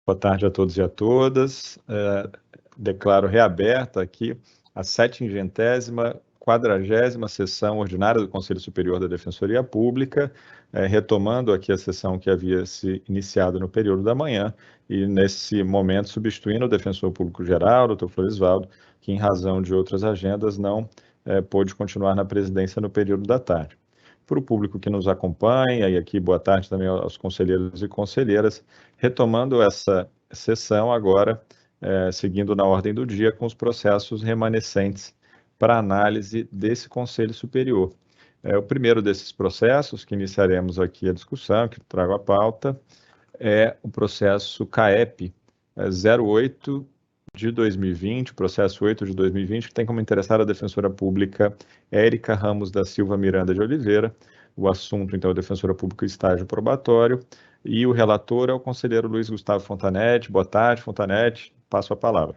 Boa tarde a todos e a todas. Declaro reaberta aqui a 740ª sessão ordinária do Conselho Superior da Defensoria Pública, retomando aqui a sessão que havia se iniciado no período da manhã e, nesse momento, substituindo o Defensor Público Geral, Dr. Florisvaldo, que, em razão de outras agendas, não pôde continuar na presidência no período da tarde. Para o público que nos acompanha, e aqui boa tarde também aos conselheiros e conselheiras, retomando essa sessão agora, seguindo na ordem do dia com os processos remanescentes para análise desse Conselho Superior. O primeiro desses processos, que iniciaremos aqui a discussão, que trago a pauta, é o processo CAEP 08 de 2020, processo 8 de 2020, que tem como interessada a defensora pública Érica Ramos da Silva Miranda de Oliveira. O assunto, então, é a defensora pública estágio probatório, e o relator é o conselheiro Luiz Gustavo Fontanete. Boa tarde, Fontanete, passo a palavra.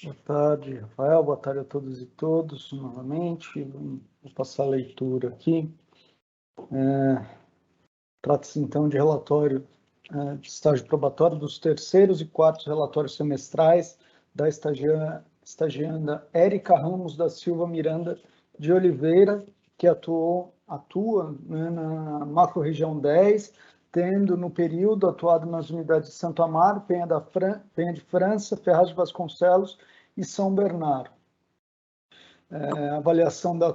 Boa tarde, Rafael, boa tarde a todos e todos, novamente. Vou passar a leitura aqui. Trata-se, então, de relatório de estágio probatório dos terceiros e quartos relatórios semestrais da estagianda Érica Ramos da Silva Miranda de Oliveira, que atua, né, na macro-região 10, tendo no período atuado nas unidades de Santo Amaro, Penha de França, Ferraz de Vasconcelos e São Bernardo. Avaliação da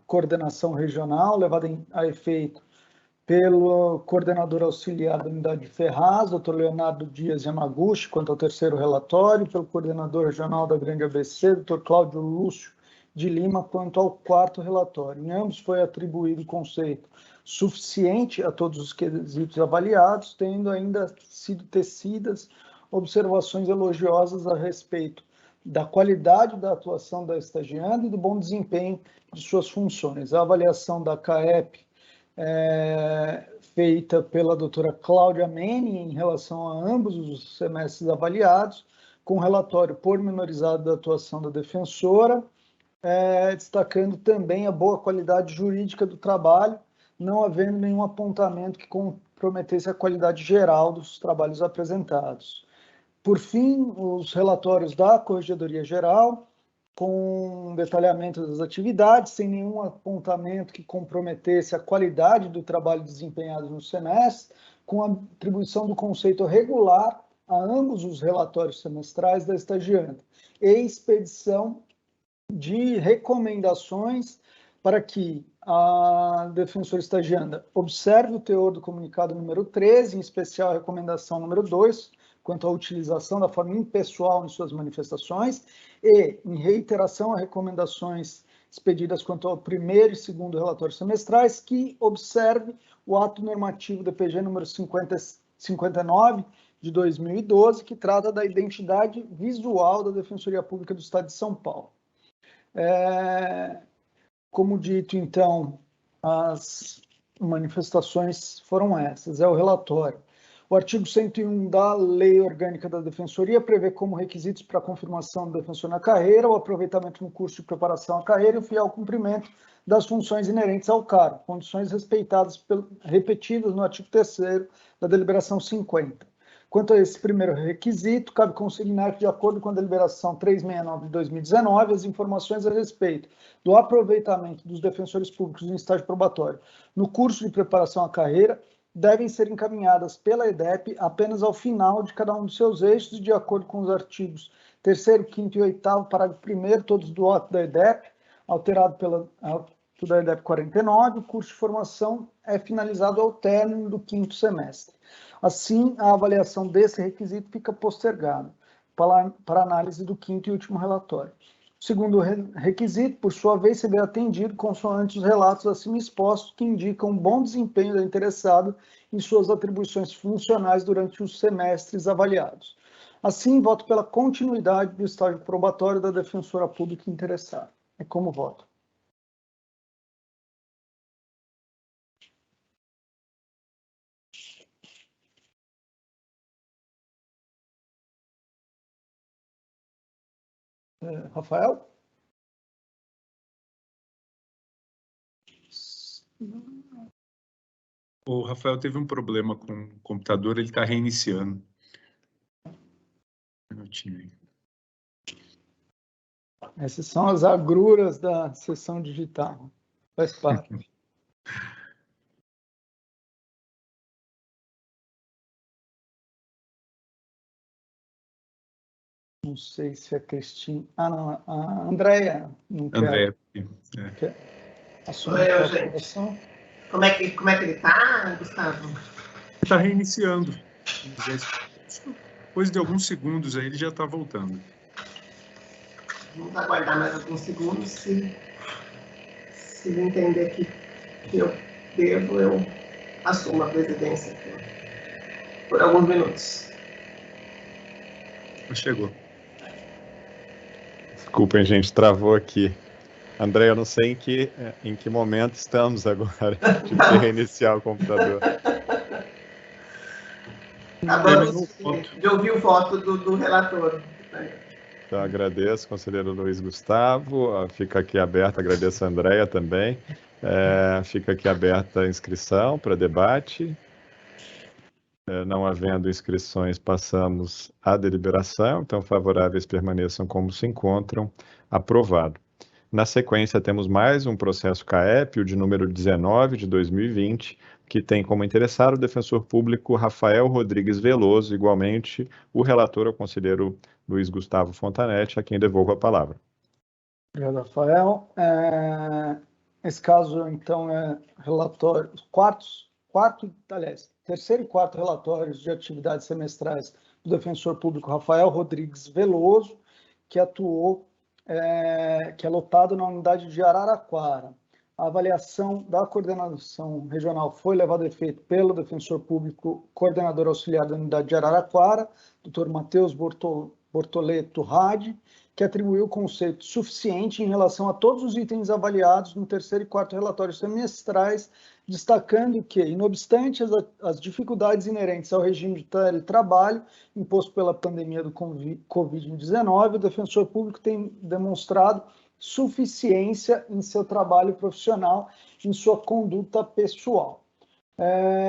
coordenação regional levada a efeito pelo coordenador auxiliar da unidade de Ferraz, Dr. Leonardo Dias Yamaguchi, quanto ao terceiro relatório, pelo coordenador regional da Grande ABC, Dr. Cláudio Lúcio de Lima, quanto ao quarto relatório. Em ambos foi atribuído o conceito suficiente a todos os quesitos avaliados, tendo ainda sido tecidas observações elogiosas a respeito da qualidade da atuação da estagianda e do bom desempenho de suas funções. A avaliação da CAEP feita pela doutora Cláudia Mene em relação a ambos os semestres avaliados, com relatório pormenorizado da atuação da defensora, destacando também a boa qualidade jurídica do trabalho, não havendo nenhum apontamento que comprometesse a qualidade geral dos trabalhos apresentados. Por fim, os relatórios da Corregedoria Geral, com detalhamento das atividades, sem nenhum apontamento que comprometesse a qualidade do trabalho desempenhado no semestre, com a atribuição do conceito regular a ambos os relatórios semestrais da estagiante, e expedição de recomendações para que a defensora estagianda observe o teor do comunicado número 13, em especial a recomendação número 2, quanto à utilização da forma impessoal em suas manifestações, e, em reiteração a recomendações expedidas quanto ao primeiro e segundo relatório semestrais, que observe o ato normativo DPG número 59 de 2012, que trata da identidade visual da Defensoria Pública do Estado de São Paulo. Como dito, então, as manifestações foram essas, é o relatório. O artigo 101 da Lei Orgânica da Defensoria prevê como requisitos para a confirmação do defensor na carreira o aproveitamento no curso de preparação à carreira e o fiel cumprimento das funções inerentes ao cargo, condições repetidas no artigo 3º da deliberação 50. Quanto a esse primeiro requisito, cabe consignar que, de acordo com a deliberação 369 de 2019, as informações a respeito do aproveitamento dos defensores públicos em estágio probatório no curso de preparação à carreira devem ser encaminhadas pela EDEP apenas ao final de cada um dos seus eixos, de acordo com os artigos 3º, 5º e 8º, parágrafo 1º, todos do ato da EDEP, alterado pela ato da EDEP 49, o curso de formação é finalizado ao término do 5º semestre. Assim, a avaliação desse requisito fica postergada para análise do 5º e último relatório. O segundo requisito, por sua vez, será atendido consoante os relatos acima expostos que indicam bom desempenho da interessada em suas atribuições funcionais durante os semestres avaliados. Assim, voto pela continuidade do estágio probatório da defensora pública interessada. É como voto. Rafael? O Rafael teve um problema com o computador, ele está reiniciando. Um minutinho aí. Essas são as agruras da sessão digital. Faz parte. Não sei se a Cristina... Ah, não, a Andréia não Andréia, quer assumir a apresentação. Como é que ele está, Gustavo? Está reiniciando. Depois de alguns segundos aí, ele já está voltando. Vamos aguardar mais alguns segundos. Se ele entender que eu devo, eu assumo a presidência por alguns minutos. Chegou. Desculpem, gente, travou aqui. André, eu não sei em que momento estamos agora. Tive que reiniciar o computador. Acabamos de ouvir o voto do relator. Então, agradeço, conselheiro Luiz Gustavo. Fica aqui aberta, agradeço a Andréia também. Fica aqui aberta a inscrição para debate. Não havendo inscrições, passamos à deliberação. Então, favoráveis permaneçam como se encontram. Aprovado. Na sequência, temos mais um processo CAEP, o de número 19 de 2020, que tem como interessado o defensor público Rafael Rodrigues Veloso, igualmente o relator, o conselheiro Luiz Gustavo Fontanetti, a quem devolvo a palavra. Obrigado, Rafael. Esse caso, então, é relatório, terceiro e quarto relatórios de atividades semestrais do defensor público Rafael Rodrigues Veloso, que atuou, que é lotado na unidade de Araraquara. A avaliação da coordenação regional foi levada a efeito pelo defensor público coordenador auxiliar da unidade de Araraquara, Dr. Matheus Bortoleto Rade, que atribuiu o conceito suficiente em relação a todos os itens avaliados no terceiro e quarto relatórios semestrais, destacando que, inobstante as dificuldades inerentes ao regime de teletrabalho imposto pela pandemia do Covid-19, o defensor público tem demonstrado suficiência em seu trabalho profissional, em sua conduta pessoal.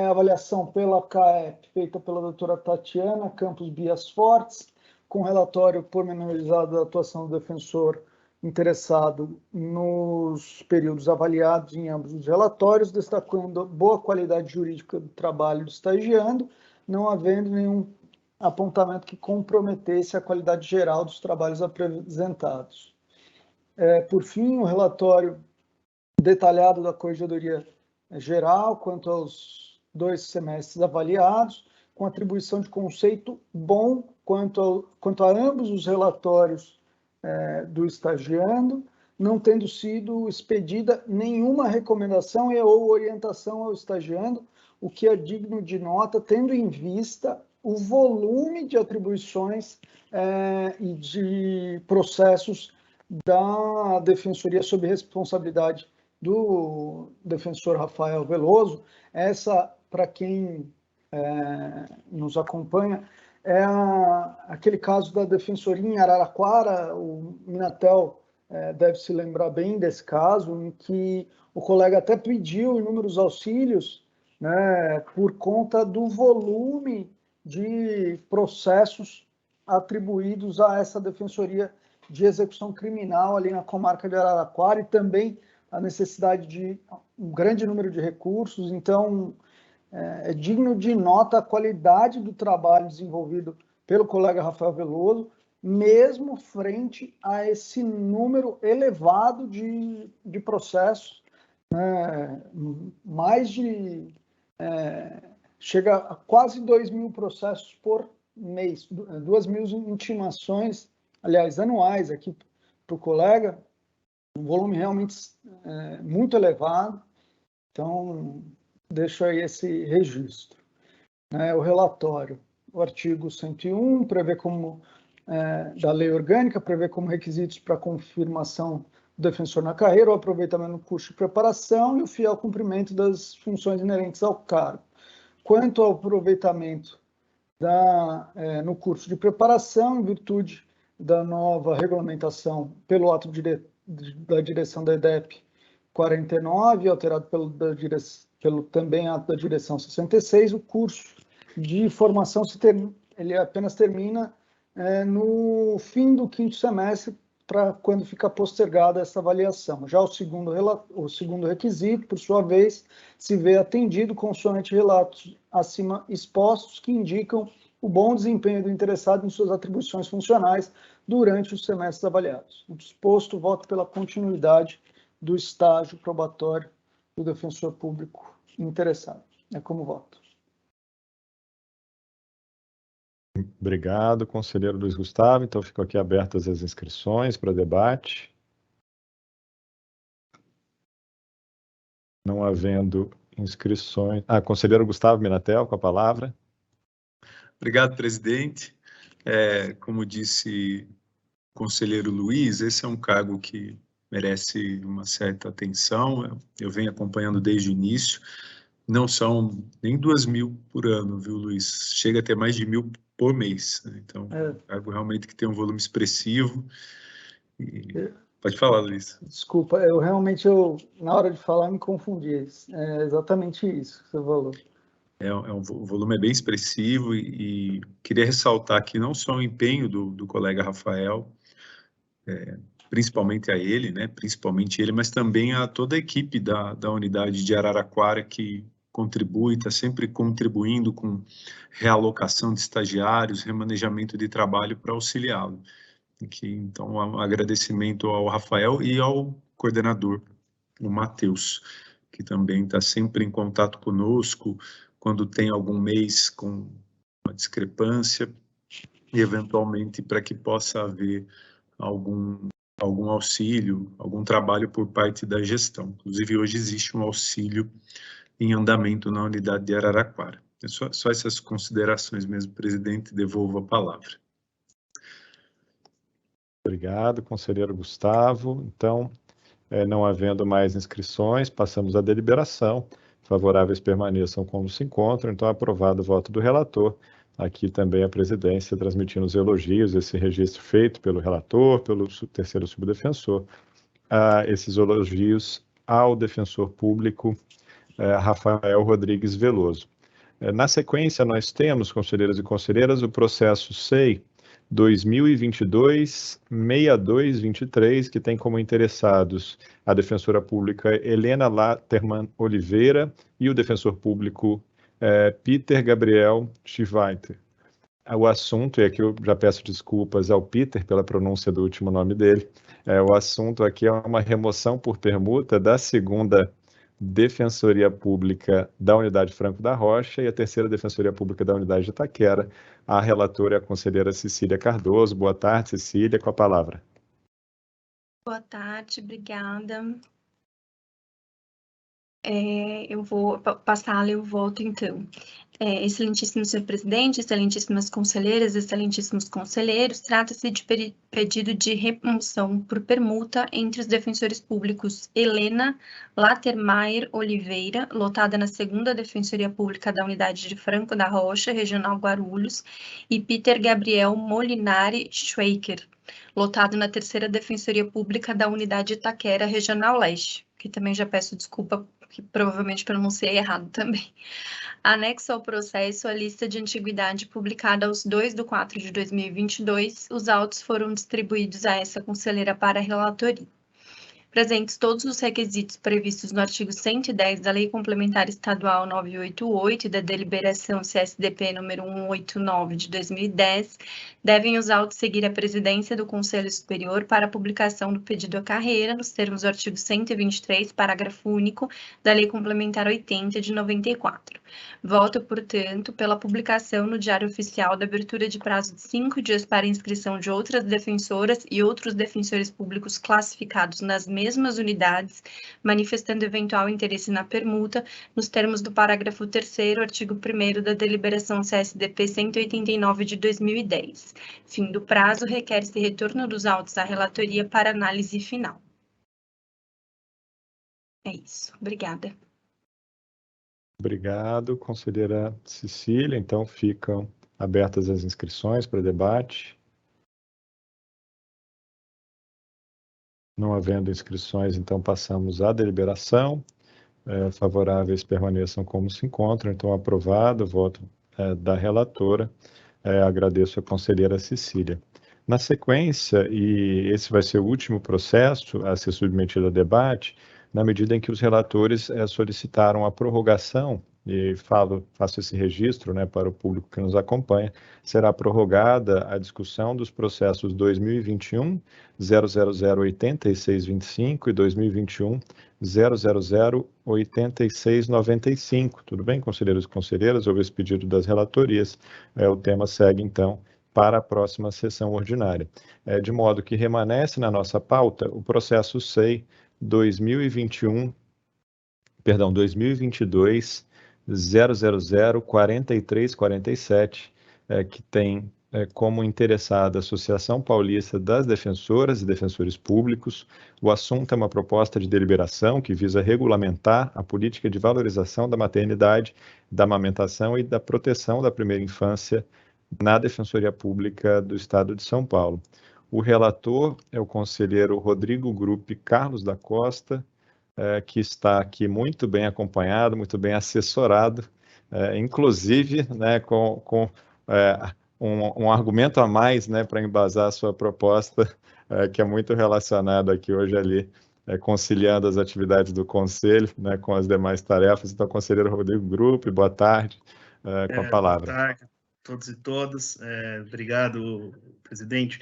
Avaliação pela CAEP, feita pela doutora Tatiana Campos Bias Fortes, com relatório pormenorizado da atuação do defensor interessado nos períodos avaliados em ambos os relatórios, destacando boa qualidade jurídica do trabalho do estagiando, não havendo nenhum apontamento que comprometesse a qualidade geral dos trabalhos apresentados. Por fim, o relatório detalhado da Corregedoria Geral quanto aos 2 semestres avaliados, com atribuição de conceito bom quanto a ambos os relatórios do estagiando, não tendo sido expedida nenhuma recomendação ou orientação ao estagiando, o que é digno de nota, tendo em vista o volume de atribuições e de processos da Defensoria sob responsabilidade do defensor Rafael Veloso. Essa, para quem nos acompanha, é aquele caso da Defensoria em Araraquara. O Minatel deve se lembrar bem desse caso, em que o colega até pediu inúmeros auxílios, né, por conta do volume de processos atribuídos a essa Defensoria de Execução Criminal ali na comarca de Araraquara, e também a necessidade de um grande número de recursos. Então, é digno de nota a qualidade do trabalho desenvolvido pelo colega Rafael Veloso, mesmo frente a esse número elevado de processos, né? Chega a quase 2.000 processos por mês, 2.000 intimações, aliás, anuais aqui para o colega, um volume realmente muito elevado. Então, deixo aí esse registro. O relatório, o artigo 101, prevê como, da lei orgânica, prevê como requisitos para confirmação do defensor na carreira o aproveitamento no curso de preparação e o fiel cumprimento das funções inerentes ao cargo. Quanto ao aproveitamento no curso de preparação, em virtude da nova regulamentação pelo ato da direção da EDEP 49, alterado pelo também ato da direção 66, o curso de formação ele apenas termina no fim do 5º semestre, para quando fica postergada essa avaliação. Já o segundo requisito, por sua vez, se vê atendido consoante relatos acima expostos que indicam o bom desempenho do interessado em suas atribuições funcionais durante os semestres avaliados. O disposto, voto pela continuidade do estágio probatório do defensor público interessado. É como voto. Obrigado, conselheiro Luiz Gustavo. Então, ficam aqui abertas as inscrições para debate. Não havendo inscrições... conselheiro Gustavo Minatel, com a palavra. Obrigado, presidente. Como disse o conselheiro Luiz, esse é um cargo que merece uma certa atenção. Eu venho acompanhando desde o início. Não são nem 2.000 por ano, viu, Luiz? Chega a ter mais de 1.000 por mês. Né? Então, é um cargo realmente que tem um volume expressivo. Pode falar, Luiz. Desculpa, na hora de falar, me confundi. É exatamente isso que você falou. O volume é bem expressivo e queria ressaltar aqui não só o empenho do colega Rafael, principalmente a ele, né? Principalmente ele, mas também a toda a equipe da unidade de Araraquara que contribui, está sempre contribuindo com realocação de estagiários, remanejamento de trabalho para auxiliá-lo. Então, um agradecimento ao Rafael e ao coordenador, o Matheus, que também está sempre em contato conosco, quando tem algum mês com uma discrepância, e eventualmente para que possa haver algum auxílio, algum trabalho por parte da gestão. Inclusive, hoje existe um auxílio em andamento na unidade de Araraquara. É só essas considerações mesmo, presidente, devolvo a palavra. Obrigado, conselheiro Gustavo. Então, não havendo mais inscrições, passamos à deliberação. Favoráveis permaneçam como se encontram. Então, aprovado o voto do relator. Aqui também a presidência transmitindo os elogios, esse registro feito pelo relator, pelo terceiro subdefensor, esses elogios ao defensor público Rafael Rodrigues Veloso. Na sequência, nós temos, conselheiros e conselheiras, o processo SEI 2022-6223, que tem como interessados a defensora pública Helena Laterman Oliveira e o defensor público Peter Gabriel Schweiter. O assunto, e aqui eu já peço desculpas ao Peter pela pronúncia do último nome dele, o assunto aqui é uma remoção por permuta da segunda Defensoria Pública da Unidade Franco da Rocha e a terceira Defensoria Pública da Unidade de Itaquera. A relatora é a conselheira Cecília Cardoso. Boa tarde, Cecília, com a palavra. Boa tarde, obrigada. Eu vou passar o voto, então. Excelentíssimo senhor presidente, excelentíssimas conselheiras, excelentíssimos conselheiros, trata-se de pedido de remoção por permuta entre os defensores públicos Helena Latermaier Oliveira, lotada na 2ª Defensoria Pública da Unidade de Franco da Rocha, Regional Guarulhos, e Peter Gabriel Molinari Schweiker, lotado na 3ª Defensoria Pública da Unidade Itaquera, Regional Leste, que também já peço desculpa, que provavelmente pronunciei errado também. Anexo ao processo a lista de antiguidade publicada aos 2/4/2022, os autos foram distribuídos a essa conselheira para a relatoria. Presentes todos os requisitos previstos no artigo 110 da Lei Complementar Estadual 988 e da Deliberação CSDP número 189 de 2010, devem os autos seguir a presidência do Conselho Superior para a publicação do pedido à carreira, nos termos do artigo 123, parágrafo único, da Lei Complementar 80 de 94. Voto, portanto, pela publicação no Diário Oficial da abertura de prazo de 5 dias para inscrição de outras defensoras e outros defensores públicos classificados nas mesmas unidades, manifestando eventual interesse na permuta, nos termos do parágrafo 3º, artigo 1º da Deliberação CSDP 189 de 2010. Fim do prazo, requer-se retorno dos autos à relatoria para análise final. É isso. Obrigada. Obrigado, conselheira Cecília. Então, ficam abertas as inscrições para debate. Não havendo inscrições, então passamos à deliberação. favoráveis permaneçam como se encontram. Então, aprovado, voto da relatora. Agradeço a conselheira Cecília. Na sequência, e esse vai ser o último processo a ser submetido a debate, na medida em que os relatores solicitaram a prorrogação, e faço esse registro, né, para o público que nos acompanha, será prorrogada a discussão dos processos 2021 0008625 e 2021 0008695. Tudo bem, conselheiros e conselheiras? Houve esse pedido das relatorias. O tema segue, então, para a próxima sessão ordinária. De modo que remanesce na nossa pauta o processo SEI 2022 0004347, que tem como interessada a Associação Paulista das Defensoras e Defensores Públicos. O assunto é uma proposta de deliberação que visa regulamentar a política de valorização da maternidade, da amamentação e da proteção da primeira infância na Defensoria Pública do Estado de São Paulo. O relator é o conselheiro Rodrigo Gruppe Carlos da Costa, que está aqui muito bem acompanhado, muito bem assessorado, inclusive, né, com um argumento a mais, né, para embasar a sua proposta, que é muito relacionada aqui hoje ali, conciliando as atividades do Conselho, né, com as demais tarefas. Então, conselheiro Rodrigo Gruppe, boa tarde, com a palavra. Boa tarde a todos e todas. Obrigado, presidente.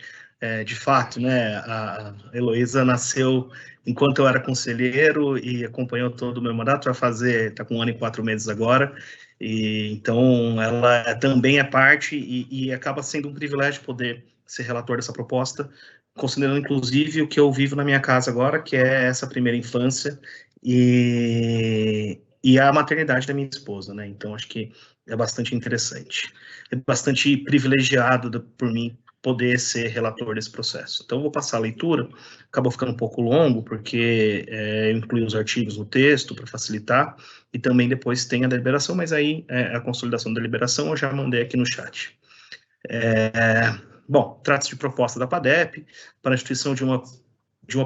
De fato, né, a Heloísa nasceu enquanto eu era conselheiro e acompanhou todo o meu mandato, está com 1 ano e 4 meses agora, e então ela também é parte e acaba sendo um privilégio poder ser relator dessa proposta, considerando inclusive o que eu vivo na minha casa agora, que é essa primeira infância e a maternidade da minha esposa, né? Então acho que é bastante interessante, é bastante privilegiado por mim poder ser relator desse processo. Então, eu vou passar a leitura, acabou ficando um pouco longo, porque eu incluí os artigos no texto para facilitar, e também depois tem a deliberação, mas aí a consolidação da deliberação eu já mandei aqui no chat. Bom, trata-se de proposta da PADEP para a instituição de uma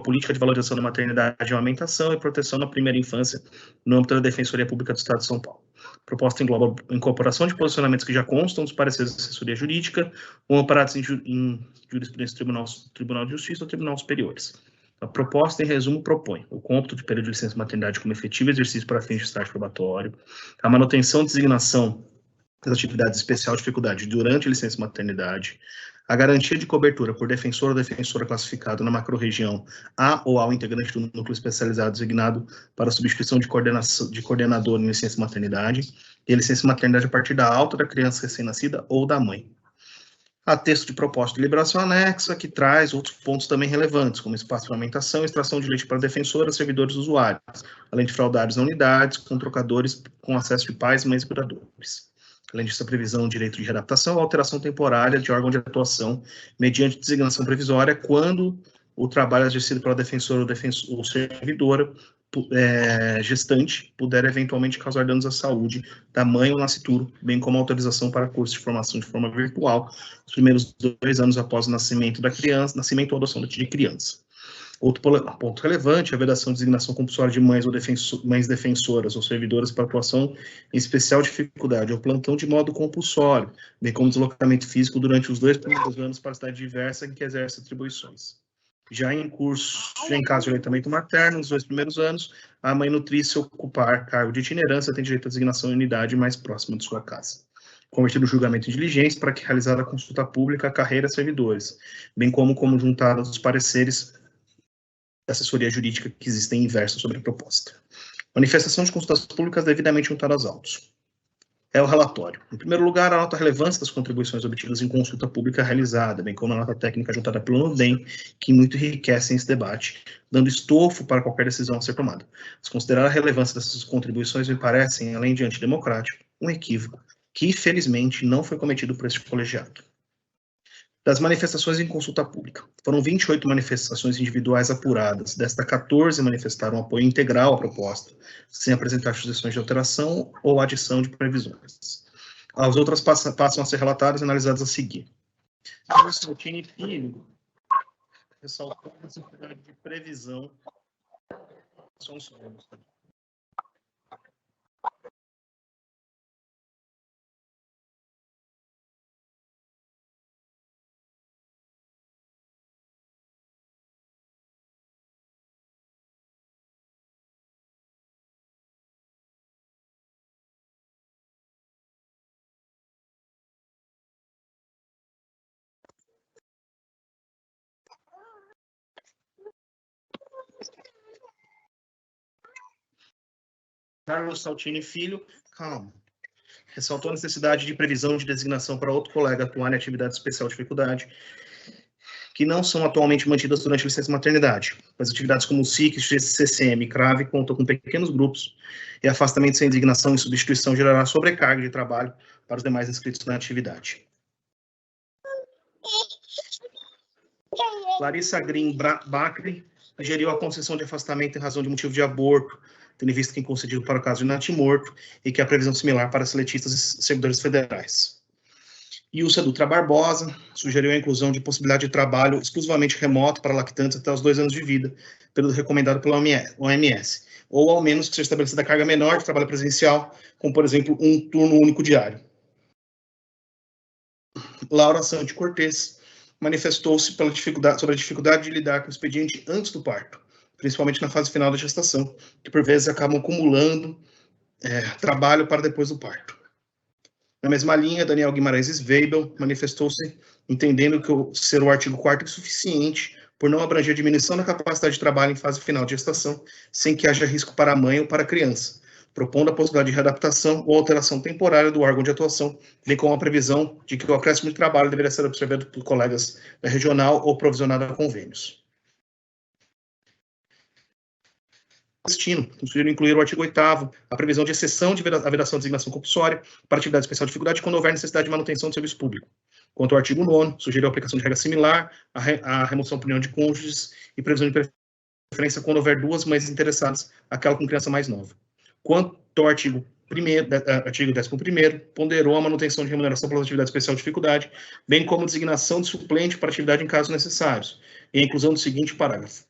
política de valorização da maternidade e amamentação e proteção da primeira infância no âmbito da Defensoria Pública do Estado de São Paulo. A proposta engloba a incorporação de posicionamentos que já constam dos pareceres da assessoria jurídica ou amparados em jurisprudência do Tribunal de Justiça ou Tribunal Superiores. A proposta, em resumo, propõe o cômputo de período de licença maternidade como efetivo exercício para fins de estágio probatório, a manutenção e designação das atividades de especial dificuldade durante a licença maternidade, a garantia de cobertura por defensor ou defensora classificado na macro-região A ou ao integrante do núcleo especializado designado para a substituição de coordenador em licença maternidade e a licença maternidade a partir da alta da criança recém-nascida ou da mãe. Há texto de proposta de liberação anexa, que traz outros pontos também relevantes, como espaço de amamentação e extração de leite para defensoras, servidores e usuários, além de fraudários na unidades, com trocadores com acesso de pais, mães e cuidadores. Além disso, a previsão de direito de readaptação ou alteração temporária de órgão de atuação mediante designação previsória quando o trabalho exercido pela defensora ou servidora gestante puder eventualmente causar danos à saúde da mãe ou nascituro, bem como autorização para curso de formação de forma virtual nos primeiros 2 anos após o nascimento da criança, nascimento ou adoção de criança. Outro ponto relevante é a vedação de designação compulsória de mães ou mães defensoras ou servidoras para atuação em especial dificuldade ou plantão de modo compulsório, bem como deslocamento físico durante os 2 primeiros anos para a cidade diversa em que exerce atribuições. Já em caso de aleitamento materno, nos 2 primeiros anos, a mãe nutrícia ocupar cargo de itinerância tem direito à designação em unidade mais próxima de sua casa. Convertido o julgamento em diligência para que realizar a consulta pública a carreira servidores, bem como juntada dos pareceres da assessoria jurídica que existem em verso sobre a proposta. Manifestação de consultas públicas devidamente juntadas aos autos. É o relatório. Em primeiro lugar, a nota relevância das contribuições obtidas em consulta pública realizada, bem como a nota técnica juntada pelo NUDEM, que muito enriquecem esse debate, dando estofo para qualquer decisão a ser tomada. Se considerar a relevância dessas contribuições, me parecem, além de antidemocrático, um equívoco, que, infelizmente, não foi cometido por este colegiado. Das manifestações em consulta pública. Foram 28 manifestações individuais apuradas. Desta, 14 manifestaram apoio integral à proposta, sem apresentar sugestões de alteração ou adição de previsões. As outras passam a ser relatadas e analisadas a seguir. Rotini Filho ressaltou a necessidade de previsão. Carlos Saltini Filho, ressaltou a necessidade de previsão de designação para outro colega atuar em atividade especial de dificuldade, que não são atualmente mantidas durante a licença maternidade. As atividades como o SIC, CCM e CRAVE contam com pequenos grupos e afastamento sem designação e substituição gerará sobrecarga de trabalho para os demais inscritos na atividade. Larissa Green Bacri geriu a concessão de afastamento em razão de motivo de aborto, tendo em vista que é concedido para o caso de natimorto e que há previsão similar para seletistas e servidores federais. Ilsa Dutra Barbosa sugeriu a inclusão de possibilidade de trabalho exclusivamente remoto para lactantes até os 2 anos de vida, período recomendado pela OMS, ou ao menos que seja estabelecida carga menor de trabalho presencial, como, por exemplo, um turno único diário. Laura Sante Cortes manifestou-se sobre a dificuldade de lidar com o expediente antes do parto, principalmente na fase final da gestação, que por vezes acabam acumulando trabalho para depois do parto. Na mesma linha, Daniel Guimarães Sveibel manifestou-se entendendo que ser o artigo 4º insuficiente por não abranger a diminuição da capacidade de trabalho em fase final de gestação, sem que haja risco para a mãe ou para a criança, propondo a possibilidade de readaptação ou alteração temporária do órgão de atuação, bem como a previsão de que o acréscimo de trabalho deveria ser observado por colegas da regional ou provisionado a convênios. Destino, sugeriu incluir o artigo 8º, a previsão de exceção de vedação de designação compulsória para atividade especial de dificuldade quando houver necessidade de manutenção do serviço público. Quanto ao artigo 9º, sugeriu a aplicação de regra similar, a remoção por união de cônjuges e previsão de preferência quando houver 2 mães interessadas, aquela com criança mais nova. Quanto ao artigo 11º, ponderou a manutenção de remuneração pelas atividades especial de dificuldade, bem como designação de suplente para atividade em casos necessários, e a inclusão do seguinte parágrafo.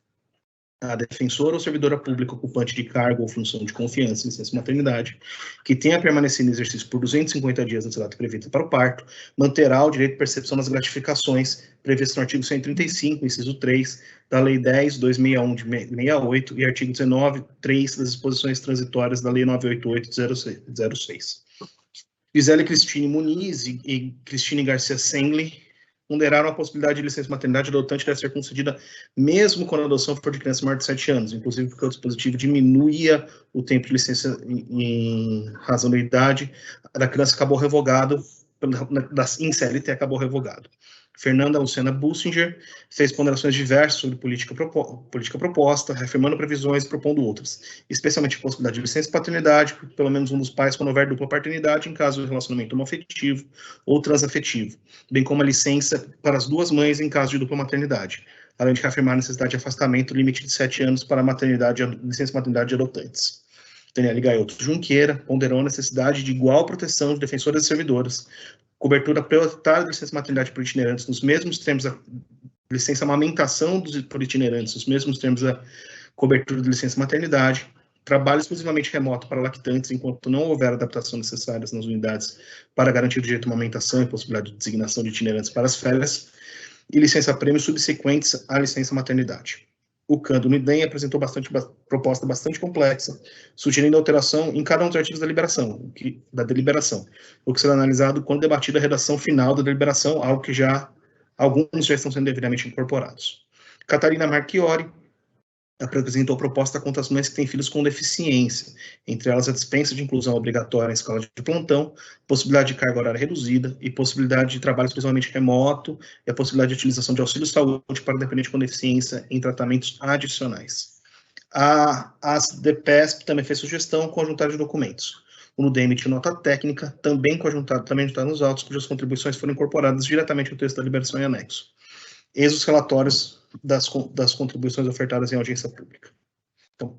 A defensora ou servidora pública ocupante de cargo ou função de confiança em licença maternidade, que tenha permanecido no exercício por 250 dias antes da data prevista para o parto, manterá o direito de percepção das gratificações previstas no artigo 135, inciso 3, da Lei 10.261 de 68 e artigo 19.3 das disposições transitórias da Lei 988/06. Gisele Cristine Muniz e Cristine Garcia Senli ponderaram a possibilidade de licença maternidade adotante deve ser concedida mesmo quando a adoção for de criança maior de 7 anos, inclusive porque o dispositivo diminuía o tempo de licença em razão da idade da criança, acabou revogado, em CLT acabou revogado. Fernanda Luciana Bussinger fez ponderações diversas sobre política proposta, reafirmando previsões e propondo outras, especialmente a possibilidade de licença paternidade, por pelo menos um dos pais quando houver dupla paternidade em caso de relacionamento homoafetivo ou transafetivo, bem como a licença para as 2 mães em caso de dupla maternidade, além de reafirmar a necessidade de afastamento limite de 7 anos para licença maternidade de adotantes. Daniele Gaiotto Junqueira ponderou a necessidade de igual proteção de defensoras e servidoras, cobertura prioritária de licença maternidade por itinerantes nos mesmos termos da licença amamentação por itinerantes, nos mesmos termos da cobertura de licença maternidade, trabalho exclusivamente remoto para lactantes enquanto não houver adaptação necessárias nas unidades para garantir o direito à amamentação e possibilidade de designação de itinerantes para as férias, e licença-prêmio subsequentes à licença maternidade. O CAN do NIDEM apresentou proposta bastante complexa, sugerindo alteração em cada um dos artigos da deliberação, o que será analisado quando debatida a redação final da deliberação, algo que alguns já estão sendo devidamente incorporados. Catarina Marchiori apresentou proposta contra as mães que têm filhos com deficiência, entre elas a dispensa de inclusão obrigatória em escala de plantão, possibilidade de carga horária reduzida e possibilidade de trabalho exclusivamente remoto e a possibilidade de utilização de auxílio saúde para dependente com deficiência em tratamentos adicionais. A ASDPESP também fez sugestão conjuntada de documentos. O NUDEM emitiu nota técnica, também conjuntada nos autos, cujas contribuições foram incorporadas diretamente no texto da deliberação em anexo. Eis os relatórios das contribuições ofertadas em audiência pública. Então,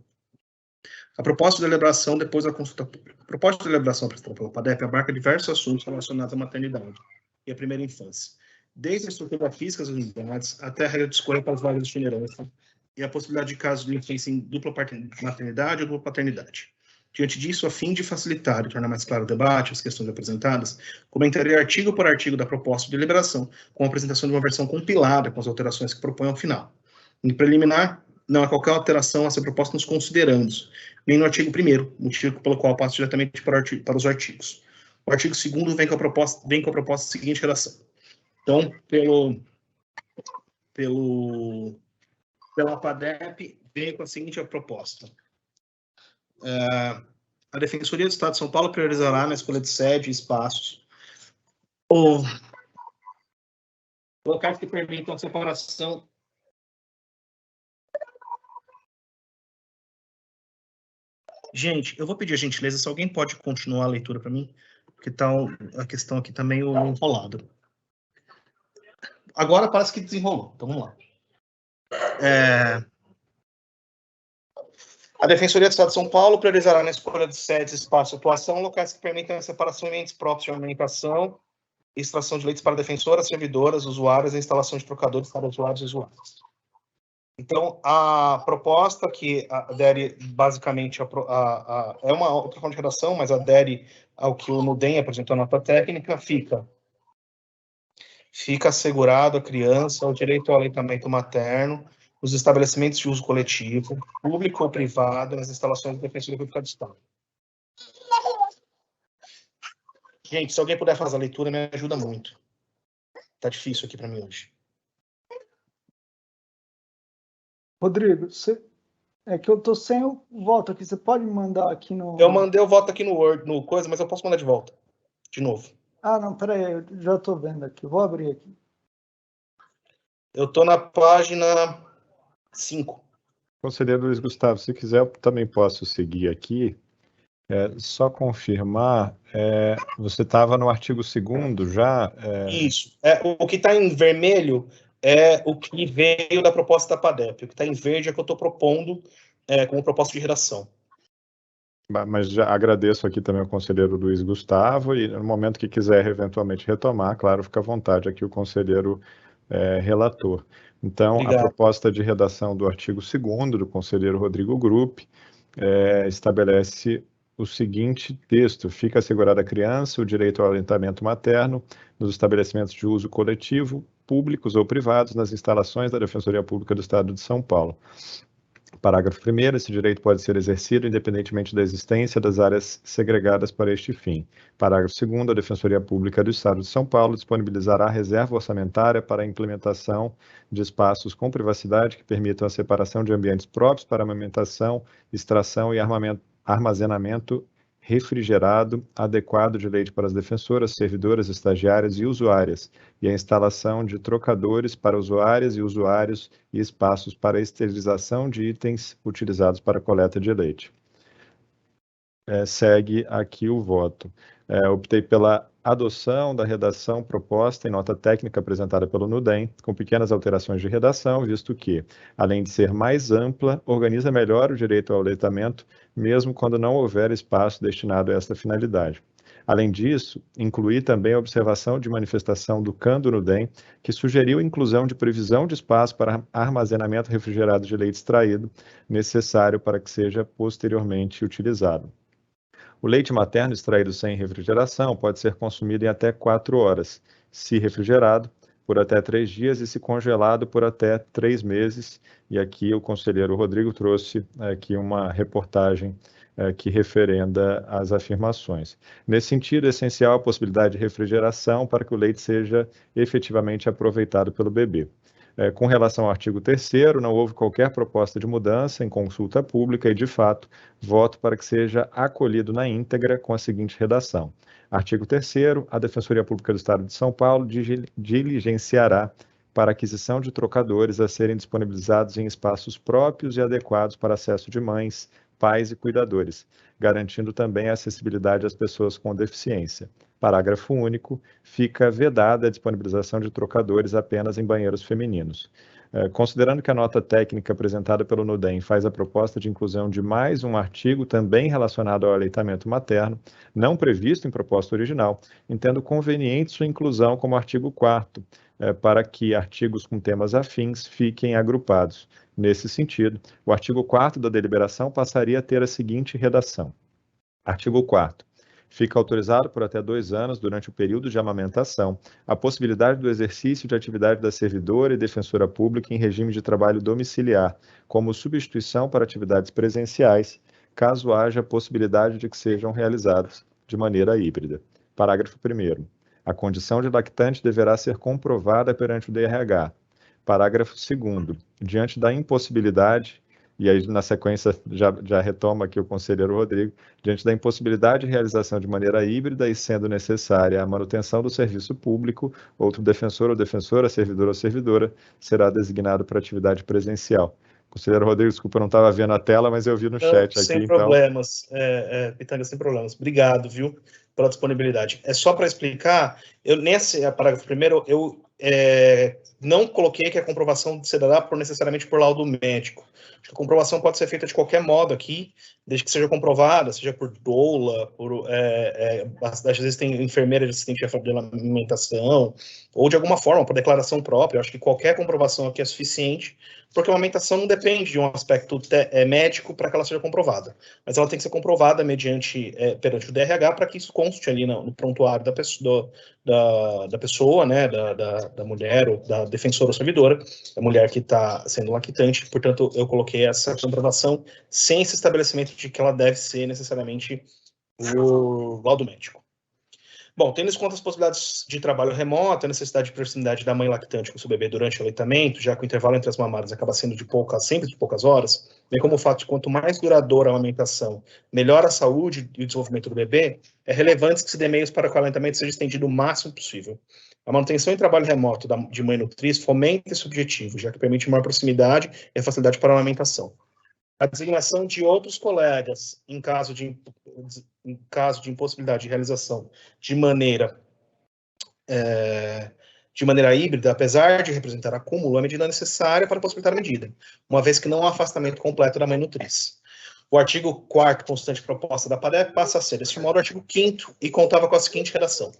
a proposta de deliberação depois da consulta pública. A proposta de deliberação apresentada pela PADEP abarca diversos assuntos relacionados à maternidade e à primeira infância, desde a estrutura física das unidades até a regra de escolha para as vagas de itinerância e a possibilidade de casos de licença em dupla maternidade ou dupla paternidade. Diante disso, a fim de facilitar e tornar mais claro o debate, as questões apresentadas, comentarei artigo por artigo da proposta de deliberação, com a apresentação de uma versão compilada com as alterações que propõe ao final. Em preliminar, não há qualquer alteração a ser proposta nos considerandos, nem no artigo 1º, motivo pelo qual passo diretamente para os artigos. O artigo 2º vem com a proposta seguinte redação. Então, pela PADEP, veio com a seguinte proposta. A Defensoria do Estado de São Paulo priorizará na escolha de sede e espaços ou locais que permitam a separação Gente, eu vou pedir a gentileza, se alguém pode continuar a leitura para mim, porque tá a questão aqui tá meio enrolada. Agora parece que desenrolou, então vamos lá. A Defensoria do Estado de São Paulo priorizará na escolha de sedes, espaço e atuação locais que permitam a separação de entes próprios de alimentação e extração de leites para defensoras, servidoras, usuárias e instalação de trocadores para usuários e usuárias. Então, a proposta que adere basicamente é uma outra forma de redação, mas adere ao que o NUDEM apresentou na nota técnica, fica assegurado à criança o direito ao aleitamento materno nos estabelecimentos de uso coletivo, público ou privado, nas instalações da Defensoria Pública do Estado. Gente, se alguém puder fazer a leitura, me ajuda muito. Tá difícil aqui para mim hoje. Rodrigo, é que eu tô sem o voto aqui. Você pode me mandar aqui no... Eu mandei o voto aqui no Word, no coisa, mas eu posso mandar de volta. De novo. Ah, não, peraí, eu já tô vendo aqui. Vou abrir aqui. Eu tô na página 5. Conselheiro Luiz Gustavo, se quiser, eu também posso seguir aqui. Só confirmar, você estava no artigo 2º já? Isso. O que está em vermelho é o que veio da proposta da PADEP. O que está em verde é o que eu estou propondo como proposta de redação. Mas já agradeço aqui também ao conselheiro Luiz Gustavo, e no momento que quiser eventualmente retomar, claro, fica à vontade aqui o conselheiro relator. Então, obrigado. A proposta de redação do artigo 2º do conselheiro Rodrigo Gruppi estabelece o seguinte texto: fica assegurada à criança o direito ao aleitamento materno nos estabelecimentos de uso coletivo, públicos ou privados, nas instalações da Defensoria Pública do Estado de São Paulo. Parágrafo 1º, esse direito pode ser exercido independentemente da existência das áreas segregadas para este fim. Parágrafo 2º, a Defensoria Pública do Estado de São Paulo disponibilizará reserva orçamentária para a implementação de espaços com privacidade que permitam a separação de ambientes próprios para amamentação, extração e armazenamento refrigerado adequado de leite para as defensoras, servidoras, estagiárias e usuárias, e a instalação de trocadores para usuárias e usuários e espaços para esterilização de itens utilizados para coleta de leite. Segue aqui o voto. Optei pela adoção da redação proposta em nota técnica apresentada pelo NUDEM, com pequenas alterações de redação, visto que, além de ser mais ampla, organiza melhor o direito ao aleitamento, mesmo quando não houver espaço destinado a esta finalidade. Além disso, incluí também a observação de manifestação do CAN do NUDEM, que sugeriu a inclusão de previsão de espaço para armazenamento refrigerado de leite extraído, necessário para que seja posteriormente utilizado. O leite materno extraído sem refrigeração pode ser consumido em até 4 horas, se refrigerado, por até 3 dias e se congelado por até 3 meses. E aqui o conselheiro Rodrigo trouxe aqui uma reportagem que referenda as afirmações. Nesse sentido, é essencial a possibilidade de refrigeração para que o leite seja efetivamente aproveitado pelo bebê. Com relação ao artigo 3º, não houve qualquer proposta de mudança em consulta pública e, de fato, voto para que seja acolhido na íntegra com a seguinte redação. Artigo 3º, a Defensoria Pública do Estado de São Paulo diligenciará para aquisição de trocadores a serem disponibilizados em espaços próprios e adequados para acesso de mães, pais e cuidadores, garantindo também a acessibilidade às pessoas com deficiência. Parágrafo único, fica vedada a disponibilização de trocadores apenas em banheiros femininos. Considerando que a nota técnica apresentada pelo NUDEM faz a proposta de inclusão de mais um artigo também relacionado ao aleitamento materno, não previsto em proposta original, entendo conveniente sua inclusão como artigo 4º, para que artigos com temas afins fiquem agrupados. Nesse sentido, o artigo 4º da deliberação passaria a ter a seguinte redação. Artigo 4º. Fica autorizado por até 2 anos, durante o período de amamentação, a possibilidade do exercício de atividade da servidora e defensora pública em regime de trabalho domiciliar, como substituição para atividades presenciais, caso haja possibilidade de que sejam realizados de maneira híbrida. Parágrafo 1º. A condição de lactante deverá ser comprovada perante o DRH. Parágrafo 2º. Diante da impossibilidade e aí na sequência já retoma aqui o conselheiro Rodrigo, diante da impossibilidade de realização de maneira híbrida e sendo necessária a manutenção do serviço público, outro defensor ou defensora, servidor ou servidora, será designado para atividade presencial. Conselheiro Rodrigo, desculpa, eu não estava vendo a tela, mas eu vi no chat aqui. Sem problemas, Pitanga, sem problemas. Obrigado, viu, pela disponibilidade. É só para explicar, nesse parágrafo primeiro, eu não coloquei que a comprovação se dará necessariamente por laudo médico. Acho que a comprovação pode ser feita de qualquer modo aqui, desde que seja comprovada, seja por doula, às vezes tem enfermeira de assistente de alimentação, ou de alguma forma, por declaração própria. Eu acho que qualquer comprovação aqui é suficiente, porque a amamentação não depende de um aspecto médico para que ela seja comprovada, mas ela tem que ser comprovada mediante, perante o DRH, para que isso conste ali no prontuário da pessoa, né, da mulher, ou da defensora ou servidora, da mulher que está sendo lactante. Portanto, eu coloquei essa comprovação sem esse estabelecimento de que ela deve ser necessariamente o laudo médico. Bom, tendo em conta as possibilidades de trabalho remoto, a necessidade de proximidade da mãe lactante com o seu bebê durante o aleitamento, já que o intervalo entre as mamadas acaba sendo sempre de poucas horas, bem como o fato de quanto mais duradoura a amamentação, melhor a saúde e o desenvolvimento do bebê, é relevante que se dê meios para que o aleitamento seja estendido o máximo possível. A manutenção em trabalho remoto de mãe nutriz fomenta esse objetivo, já que permite maior proximidade e facilidade para a amamentação. A designação de outros colegas, em caso de impossibilidade de realização de maneira híbrida, apesar de representar acúmulo, é a medida necessária para possibilitar a medida, uma vez que não há afastamento completo da mãe nutriz. O artigo 4º constante proposta da PADEP passa a ser, deste modo, o artigo 5º e contava com a seguinte redação.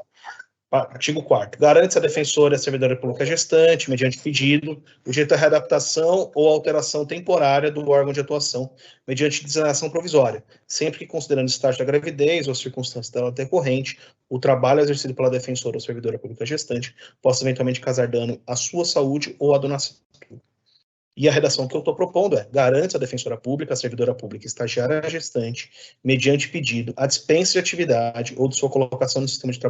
Artigo 4º. Garante-se a defensora e a servidora pública gestante, mediante pedido, o direito à readaptação ou alteração temporária do órgão de atuação, mediante designação provisória, sempre que, considerando o estágio da gravidez ou as circunstâncias dela decorrente, o trabalho exercido pela defensora ou servidora pública gestante possa eventualmente causar dano à sua saúde ou à do nascituro. E a redação que eu estou propondo é: garante a defensora pública, a servidora pública estagiária gestante, mediante pedido, a dispensa de atividade ou de sua colocação no sistema de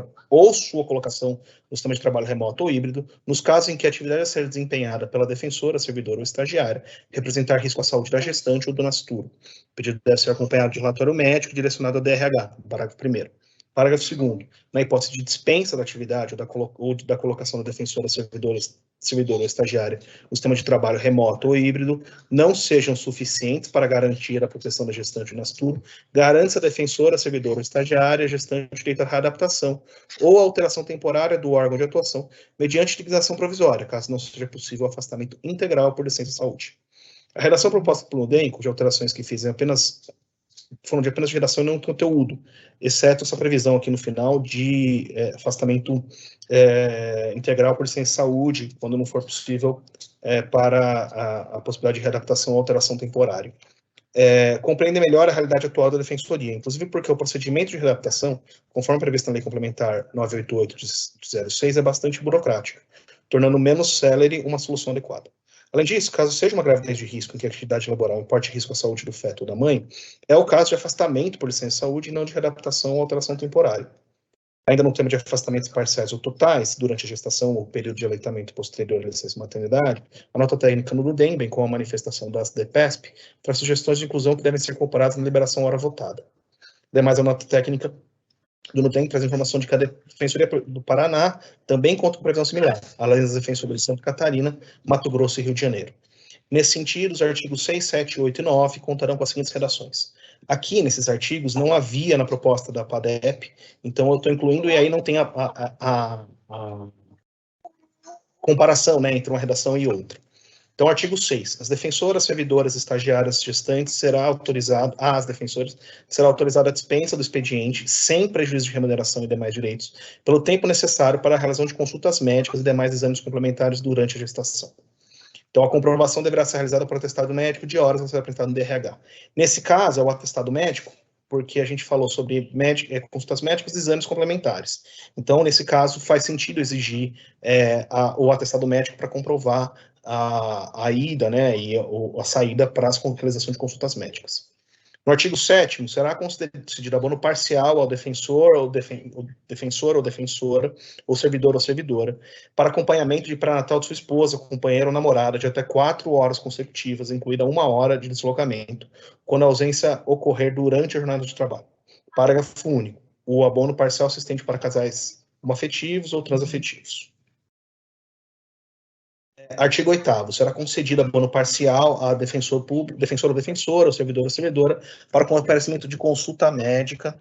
trabalho remoto ou híbrido, nos casos em que a atividade a ser desempenhada pela defensora, servidora ou estagiária representar risco à saúde da gestante ou do nascituro. O pedido deve ser acompanhado de relatório médico direcionado ao DRH, parágrafo 1º. Parágrafo 2º. Na hipótese de dispensa da atividade ou da colocação da defensora, servidora ou estagiária no sistema de trabalho remoto ou híbrido, não sejam suficientes para garantir a proteção da gestante ou nascituro, garante a defensora, servidora ou estagiária, gestante o direito à readaptação ou alteração temporária do órgão de atuação, mediante utilização provisória, caso não seja possível o afastamento integral por licença de saúde. A redação proposta pelo NUDEM, cujas alterações que fiz foram de apenas redação e não conteúdo, exceto essa previsão aqui no final de afastamento integral por licença de saúde, quando não for possível, para a possibilidade de readaptação ou alteração temporária. Compreende melhor a realidade atual da defensoria, inclusive porque o procedimento de readaptação, conforme previsto na Lei Complementar 988 de 06, é bastante burocrático, tornando menos célere uma solução adequada. Além disso, caso seja uma gravidez de risco em que a atividade laboral importe risco à saúde do feto ou da mãe, é o caso de afastamento por licença de saúde e não de readaptação ou alteração temporária. Ainda no tema de afastamentos parciais ou totais, durante a gestação ou período de aleitamento posterior à licença maternidade, a nota técnica no NUDEM, bem como a manifestação da DEPESP, traz sugestões de inclusão que devem ser incorporadas na liberação hora votada. Ademais, a nota técnica do NUDEM traz informação de que a Defensoria do Paraná também conta com previsão similar, além das defensorias de Santa Catarina, Mato Grosso e Rio de Janeiro. Nesse sentido, os artigos 6, 7, 8 e 9 contarão com as seguintes redações. Aqui, nesses artigos, não havia na proposta da PADEP, então eu estou incluindo, e aí não tem a comparação, né, entre uma redação e outra. Então, artigo 6. As defensoras, servidoras, estagiárias, gestantes, às defensoras, será autorizada a dispensa do expediente, sem prejuízo de remuneração e demais direitos, pelo tempo necessário para a realização de consultas médicas e demais exames complementares durante a gestação. Então, a comprovação deverá ser realizada por atestado médico de horas a ser apresentado no DRH. Nesse caso, é o atestado médico, porque a gente falou sobre consultas médicas e exames complementares. Então, nesse caso, faz sentido exigir o atestado médico para comprovar a ida, né, e a saída para as realizações de consultas médicas. No artigo 7º, será concedido abono parcial ao defensor ou defensora, ou servidor ou servidora, para acompanhamento de pré-natal de sua esposa, companheiro ou namorada, de até 4 horas consecutivas, incluída 1 hora de deslocamento, quando a ausência ocorrer durante a jornada de trabalho. Parágrafo único. O abono parcial se estende para casais homoafetivos ou transafetivos. Artigo 8º. Será concedido abono parcial a defensor ou defensora, ou servidor ou servidora, para comparecimento de consulta médica,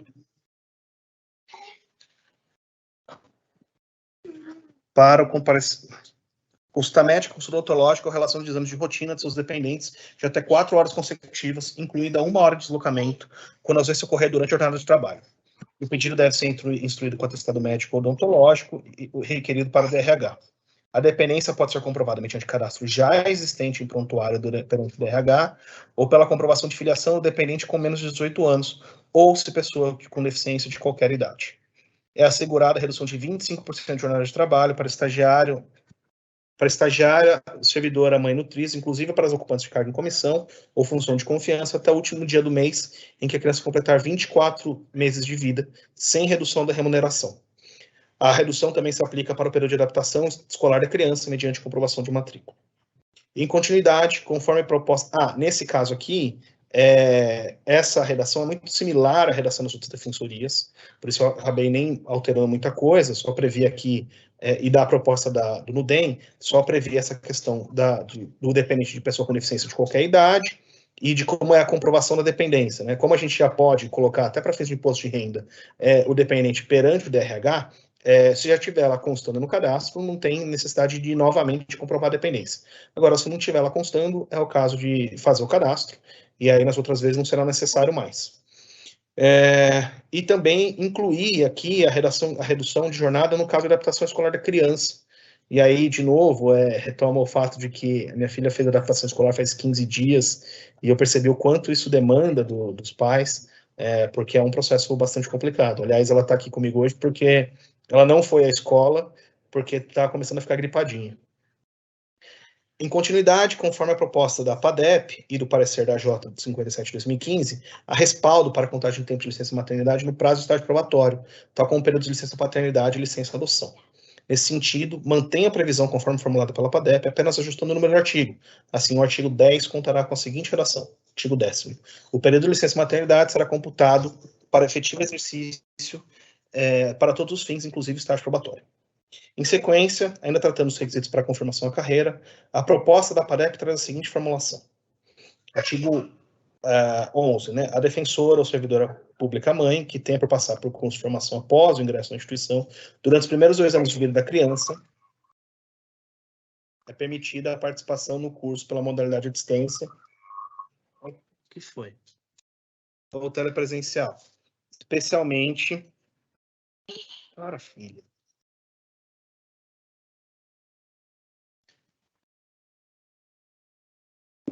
consulta médica, consulta odontológica ou relação de exames de rotina de seus dependentes de até 4 horas consecutivas, incluída 1 hora de deslocamento, quando a ausência ocorrer durante a jornada de trabalho. O pedido deve ser instruído com atestado médico ou odontológico e requerido para o DRH. A dependência pode ser comprovada mediante cadastro já existente em prontuário perante o DRH, ou pela comprovação de filiação do dependente com menos de 18 anos, ou se pessoa com deficiência de qualquer idade. É assegurada a redução de 25% de jornada de trabalho para estagiária, servidora, mãe nutriz, inclusive para os ocupantes de cargo em comissão ou função de confiança, até o último dia do mês em que a criança completar 24 meses de vida, sem redução da remuneração. A redução também se aplica para o período de adaptação escolar da criança, mediante comprovação de matrícula. Em continuidade, conforme proposta... nesse caso aqui, essa redação é muito similar à redação das outras defensorias, por isso eu acabei nem alterando muita coisa, só previ aqui, e da proposta do NUDEM, só previ essa questão do dependente de pessoa com deficiência de qualquer idade, e de como é a comprovação da dependência, né? Como a gente já pode colocar, até para fins de imposto de renda, o dependente perante o DRH, se já tiver ela constando no cadastro, não tem necessidade de novamente comprovar a dependência. Agora, se não tiver ela constando, é o caso de fazer o cadastro, e aí nas outras vezes não será necessário mais. E também incluir aqui a redução de jornada no caso de adaptação escolar da criança. E aí, de novo, retoma o fato de que a minha filha fez adaptação escolar faz 15 dias, e eu percebi o quanto isso demanda dos pais, porque é um processo bastante complicado. Aliás, ela está aqui comigo hoje porque ela não foi à escola, porque está começando a ficar gripadinha. Em continuidade, conforme a proposta da PADEP e do parecer da AJ 57 de 2015, há respaldo para a contagem de tempo de licença maternidade no prazo do estágio probatório, tal como o período de licença paternidade e licença adoção. Nesse sentido, mantém a previsão conforme formulada pela PADEP, apenas ajustando o número do artigo. Assim, o artigo 10 contará com a seguinte redação. Artigo 10º. O período de licença maternidade será computado para efetivo exercício para todos os fins, inclusive estágio probatório. Em sequência, ainda tratando os requisitos para a confirmação da carreira, a proposta da PADEP traz a seguinte formulação. Artigo 11, né? A defensora ou servidora pública mãe, que tenha por passar por curso de formação após o ingresso na instituição, durante os primeiros 2 anos de vida da criança, é permitida a participação no curso pela modalidade à distância. O que foi? Ou telepresencial. Especialmente... Para, filha.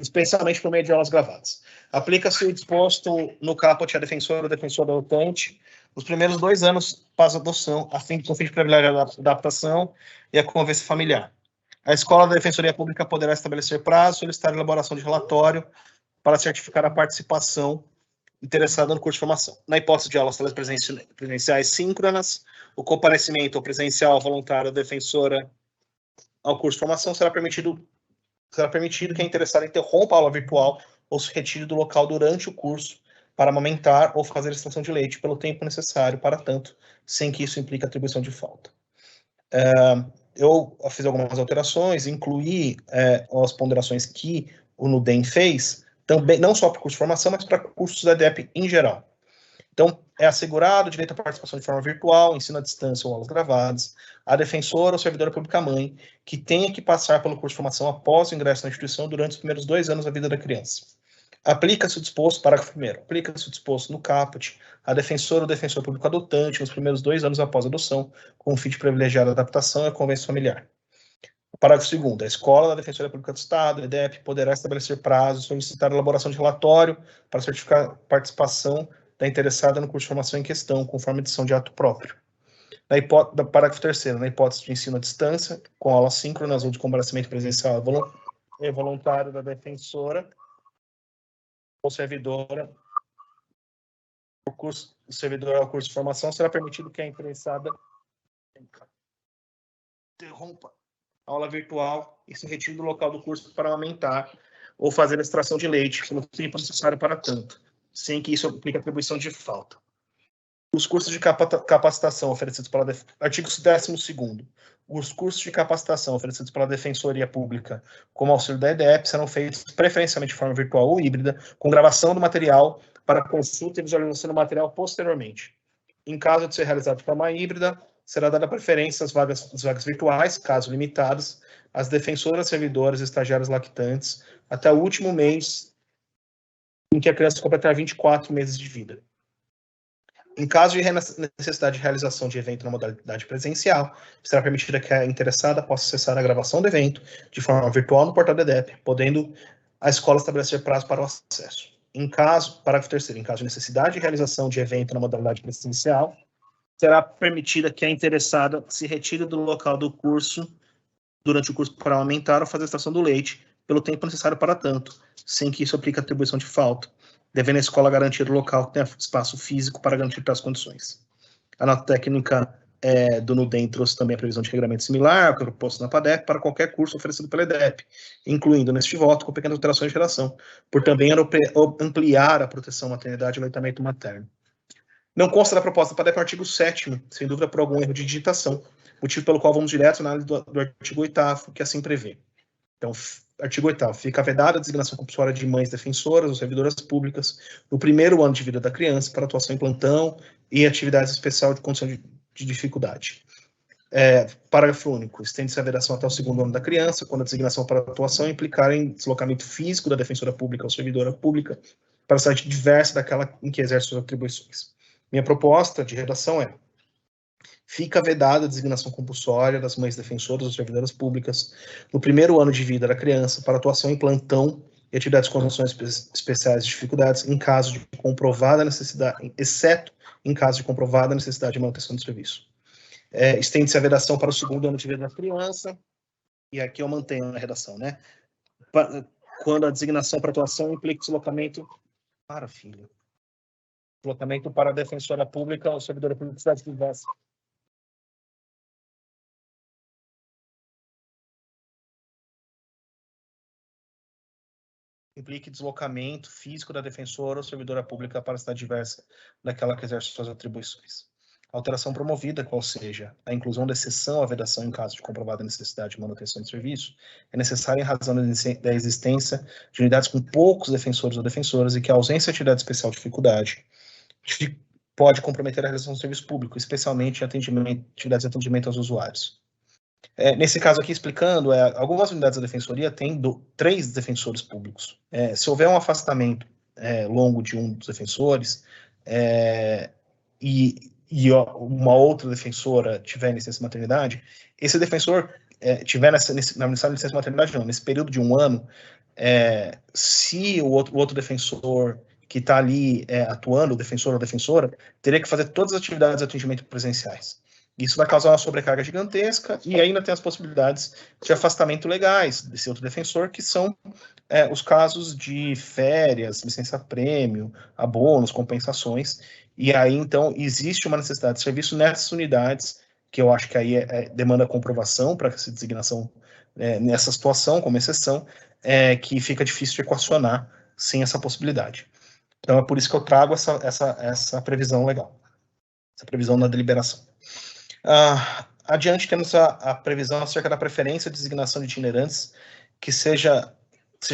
Especialmente por meio de aulas gravadas. Aplica-se o disposto no caput à defensora ou defensor adotante nos primeiros 2 anos após a adoção, a fim de privilegiar a adaptação e a convivência familiar. A Escola da Defensoria Pública poderá estabelecer prazo, solicitar a elaboração de relatório para certificar a participação interessada no curso de formação. Na hipótese de aulas presenciais síncronas, o comparecimento ou presencial voluntário da defensora ao curso de formação será permitido que a interessada interrompa a aula virtual ou se retire do local durante o curso para amamentar ou fazer extração de leite pelo tempo necessário para tanto, sem que isso implique atribuição de falta. Eu fiz algumas alterações, incluí as ponderações que o NUDEM fez, também, não só para o curso de formação, mas para cursos da EDEP em geral. Então, é assegurado o direito à participação de forma virtual, ensino à distância ou aulas gravadas, a defensora ou servidora pública mãe, que tenha que passar pelo curso de formação após o ingresso na instituição durante os primeiros 2 anos da vida da criança. Aplica-se o disposto, parágrafo 1º, aplica-se o disposto no caput, a defensora ou defensor público adotante nos primeiros 2 anos após a adoção, com o fim de privilegiar a adaptação e a convivência familiar. Parágrafo 2º, a Escola da Defensoria Pública do Estado, EDEP, poderá estabelecer prazos, solicitar a elaboração de relatório para certificar a participação da interessada no curso de formação em questão, conforme edição de ato próprio. Parágrafo 3º, na hipótese de ensino à distância, com aulas síncronas ou de comparecimento presencial voluntário da defensora ou servidora o servidor ao curso de formação, será permitido que a interessada interrompa a aula virtual e se retire do local do curso para amamentar ou fazer a extração de leite pelo tempo necessário para tanto, sem que isso implique atribuição de falta. Os cursos de capacitação oferecidos pela artigo 12º. Os cursos de capacitação oferecidos pela Defensoria Pública como auxílio da EDEP serão feitos preferencialmente de forma virtual ou híbrida, com gravação do material para consulta e visualização do material posteriormente. Em caso de ser realizado de forma híbrida, será dada preferência às vagas virtuais, caso limitadas, às defensoras, servidoras e estagiários lactantes, até o último mês em que a criança completar 24 meses de vida. Em caso de necessidade de realização de evento na modalidade presencial, será permitida que a interessada possa acessar a gravação do evento de forma virtual no portal da EDEP, podendo a escola estabelecer prazo para o acesso. Parágrafo 3º, em caso de necessidade de realização de evento na modalidade presencial, será permitida que a interessada se retire do local do curso durante o curso para aumentar ou fazer a extração do leite pelo tempo necessário para tanto, sem que isso aplique atribuição de falta, devendo a escola garantir o local que tenha espaço físico para garantir tais condições. A nota técnica do NUDEM trouxe também a previsão de regramento similar ao que é proposto na PADEP para qualquer curso oferecido pela EDEP, incluindo neste voto com pequenas alterações de geração, por também ampliar a proteção à maternidade e aleitamento materno. Não consta da proposta da PADEP o artigo 7º, sem dúvida por algum erro de digitação, motivo pelo qual vamos direto na análise do artigo 8º, que assim prevê. Então, artigo 8º, fica vedada a designação compulsória de mães defensoras ou servidoras públicas no primeiro ano de vida da criança para atuação em plantão e atividades especiais de condição de dificuldade. Parágrafo único, estende-se a vedação até o segundo ano da criança, quando a designação para atuação implicar em deslocamento físico da defensora pública ou servidora pública para site diversa daquela em que exerce suas atribuições. Minha proposta de redação é: fica vedada a designação compulsória das mães defensoras ou servidoras públicas no primeiro ano de vida da criança para atuação em plantão e atividades com condições especiais de dificuldades em caso de comprovada necessidade, exceto em caso de comprovada necessidade de manutenção do serviço. Estende-se a vedação para o segundo ano de vida da criança, e aqui eu mantenho a redação, né? Quando a designação para atuação implica deslocamento para filho. Deslocamento para a defensora pública ou servidora pública de cidade diversa. Implique deslocamento físico da defensora ou servidora pública para a cidade diversa daquela que exerce suas atribuições. Alteração promovida, qual seja a inclusão da exceção à vedação em caso de comprovada necessidade de manutenção de serviço, é necessária em razão da existência de unidades com poucos defensores ou defensoras e que a ausência de atividade especial de dificuldade pode comprometer a realização do serviço público, especialmente em atividades de atendimento aos usuários. Nesse caso aqui, explicando, algumas unidades da defensoria têm 3 defensores públicos. Se houver um afastamento longo de um dos defensores e uma outra defensora tiver licença de maternidade, esse defensor tiver na licença de maternidade, não, nesse período de 1 ano, se o outro defensor que está ali atuando, o defensor ou defensora, teria que fazer todas as atividades de atendimento presenciais. Isso vai causar uma sobrecarga gigantesca e ainda tem as possibilidades de afastamento legais desse outro defensor, que são os casos de férias, licença-prêmio, abonos, compensações. E aí, então, existe uma necessidade de serviço nessas unidades, que eu acho que aí demanda comprovação para essa designação nessa situação, como exceção, que fica difícil de equacionar sem essa possibilidade. Então, é por isso que eu trago essa previsão legal, essa previsão na deliberação. Adiante, temos a previsão acerca da preferência de designação de itinerantes que seja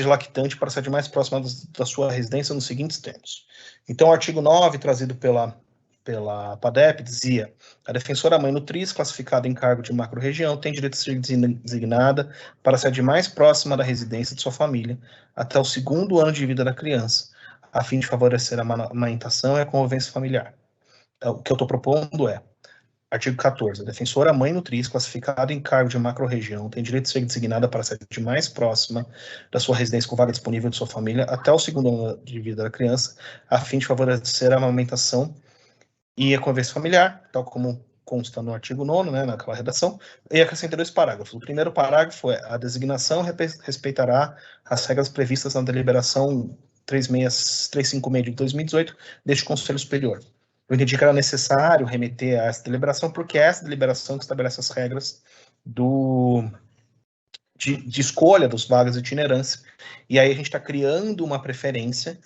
lactante para a sede mais próxima da sua residência nos seguintes termos. Então, o artigo 9, trazido pela PADEP, dizia: a defensora mãe nutriz, classificada em cargo de macro-região, tem direito a ser designada para a sede mais próxima da residência de sua família até o segundo ano de vida da criança, a fim de favorecer a amamentação e a convivência familiar. O que eu estou propondo artigo 14. A defensora mãe nutriz, classificada em cargo de macro-região, tem direito de ser designada para a sede mais próxima da sua residência com vaga disponível de sua família até o segundo ano de vida da criança, a fim de favorecer a amamentação e a convivência familiar, tal como consta no artigo 9º, né, naquela redação, e acrescenta 2 parágrafos. O primeiro parágrafo a designação respeitará as regras previstas na deliberação 356 de 2018 deste Conselho Superior. Eu entendi que era necessário remeter a essa deliberação, porque é essa deliberação que estabelece as regras de escolha dos vagas de itinerância, e aí a gente está criando uma preferência,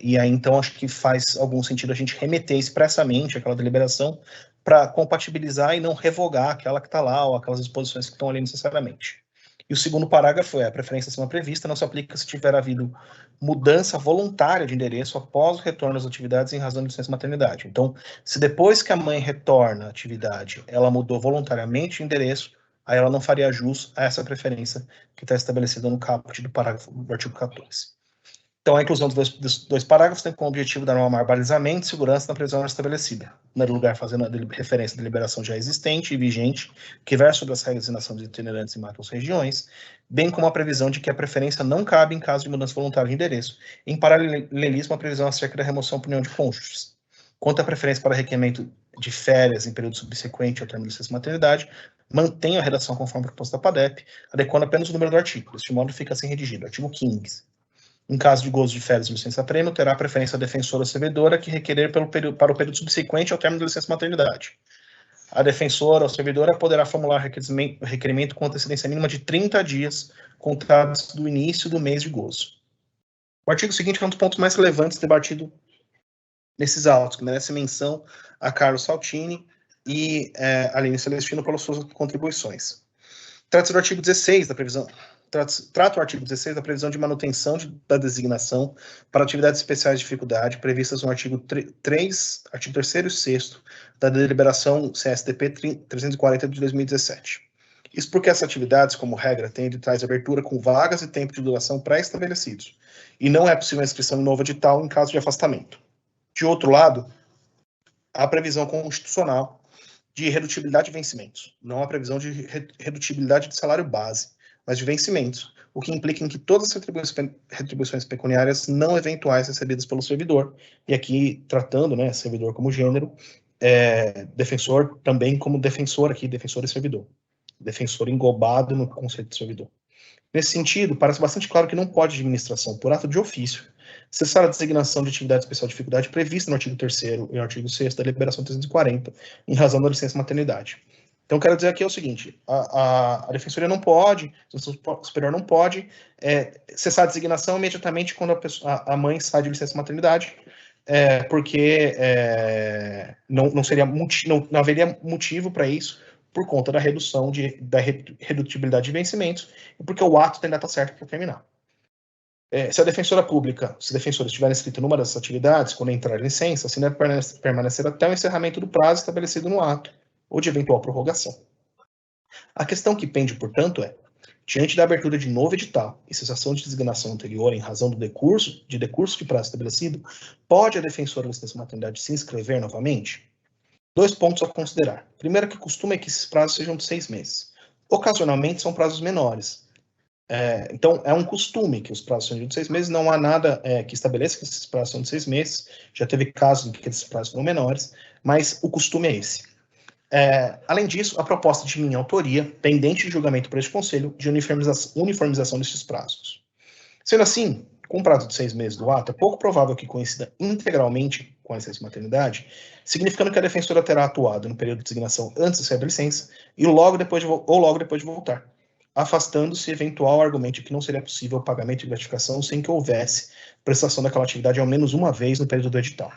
e aí então acho que faz algum sentido a gente remeter expressamente aquela deliberação para compatibilizar e não revogar aquela que está lá, ou aquelas disposições que estão ali necessariamente. E o segundo parágrafo é: a preferência acima prevista não se aplica se tiver havido mudança voluntária de endereço após o retorno às atividades em razão de licença maternidade. Então, se depois que a mãe retorna à atividade, ela mudou voluntariamente o endereço, aí ela não faria jus a essa preferência que está estabelecida no caput do parágrafo do artigo 14. Então, a inclusão dos dois parágrafos tem como objetivo dar um maior balizamento e segurança na previsão estabelecida. Em primeiro lugar, fazendo a referência à deliberação já existente e vigente, que versa sobre as regras de designação de itinerantes em macro-regiões, bem como a previsão de que a preferência não cabe em caso de mudança voluntária de endereço, em paralelismo à previsão acerca da remoção por união de cônjuges. Quanto à preferência para requerimento de férias em período subsequente ao término da licença maternidade, mantém a redação conforme proposta da PADEP, adequando apenas o número do artigo. Deste modo, fica assim redigido. Artigo 15. Em caso de gozo de férias de licença-prêmio, terá a preferência a defensora ou servidora que requerer para o período subsequente ao término da licença-maternidade. A defensora ou servidora poderá formular requerimento com antecedência mínima de 30 dias, contados do início do mês de gozo. O artigo seguinte é um dos pontos mais relevantes debatido nesses autos, que merece menção a Carlos Saltini e Aline Celestino pelas suas contribuições. Trata-se do artigo 16 da previsão. Trata o artigo 16 da previsão de manutenção da designação para atividades especiais de dificuldade previstas no artigo 3, artigo 3º e 6º da deliberação CSDP 340 de 2017. Isso porque essas atividades, como regra, têm de trás abertura com vagas e tempo de duração pré-estabelecidos, e não é possível a inscrição em novo edital em caso de afastamento. De outro lado, há a previsão constitucional de redutibilidade de vencimentos, não a previsão de redutibilidade de salário base, mas de vencimentos, o que implica em que todas as retribuições pecuniárias não eventuais recebidas pelo servidor, e aqui tratando, né, servidor como gênero, defensor também como defensor aqui, defensor e servidor. Defensor englobado no conceito de servidor. Nesse sentido, parece bastante claro que não pode a administração, por ato de ofício, cessar a designação de atividade de especial dificuldade prevista no artigo 3º e no artigo 6º da Liberação 340, em razão da licença maternidade. Então, quero dizer aqui é o seguinte: a Defensoria não pode, o superior não pode cessar a designação imediatamente quando a mãe sai de licença maternidade, porque não haveria motivo para isso, por conta da redução da redutibilidade de vencimentos, e porque o ato tem data certa para terminar. Se a defensora pública, se a defensora estiver inscrita numa dessas atividades, quando entrar em licença, assim deve permanecer até o encerramento do prazo estabelecido no ato, ou de eventual prorrogação. A questão que pende, portanto, diante da abertura de novo edital e cessação de designação anterior em razão do decurso de prazo estabelecido, pode a defensora da licença maternidade se inscrever novamente? 2 pontos a considerar. Primeiro, que o costume é que esses prazos sejam de 6 meses. Ocasionalmente, são prazos menores. Então, é um costume que os prazos sejam de 6 meses, não há nada que estabeleça que esses prazos são de 6 meses, já teve casos em que esses prazos foram menores, mas o costume é esse. Além disso, a proposta de minha autoria, pendente de julgamento por este Conselho, de uniformização destes prazos. Sendo assim, com o prazo de 6 meses do ato, é pouco provável que coincida integralmente com a licença maternidade, significando que a defensora terá atuado no período de designação antes de sair da licença e logo depois de voltar, afastando-se eventual argumento de que não seria possível o pagamento de gratificação sem que houvesse prestação daquela atividade ao menos uma vez no período do edital.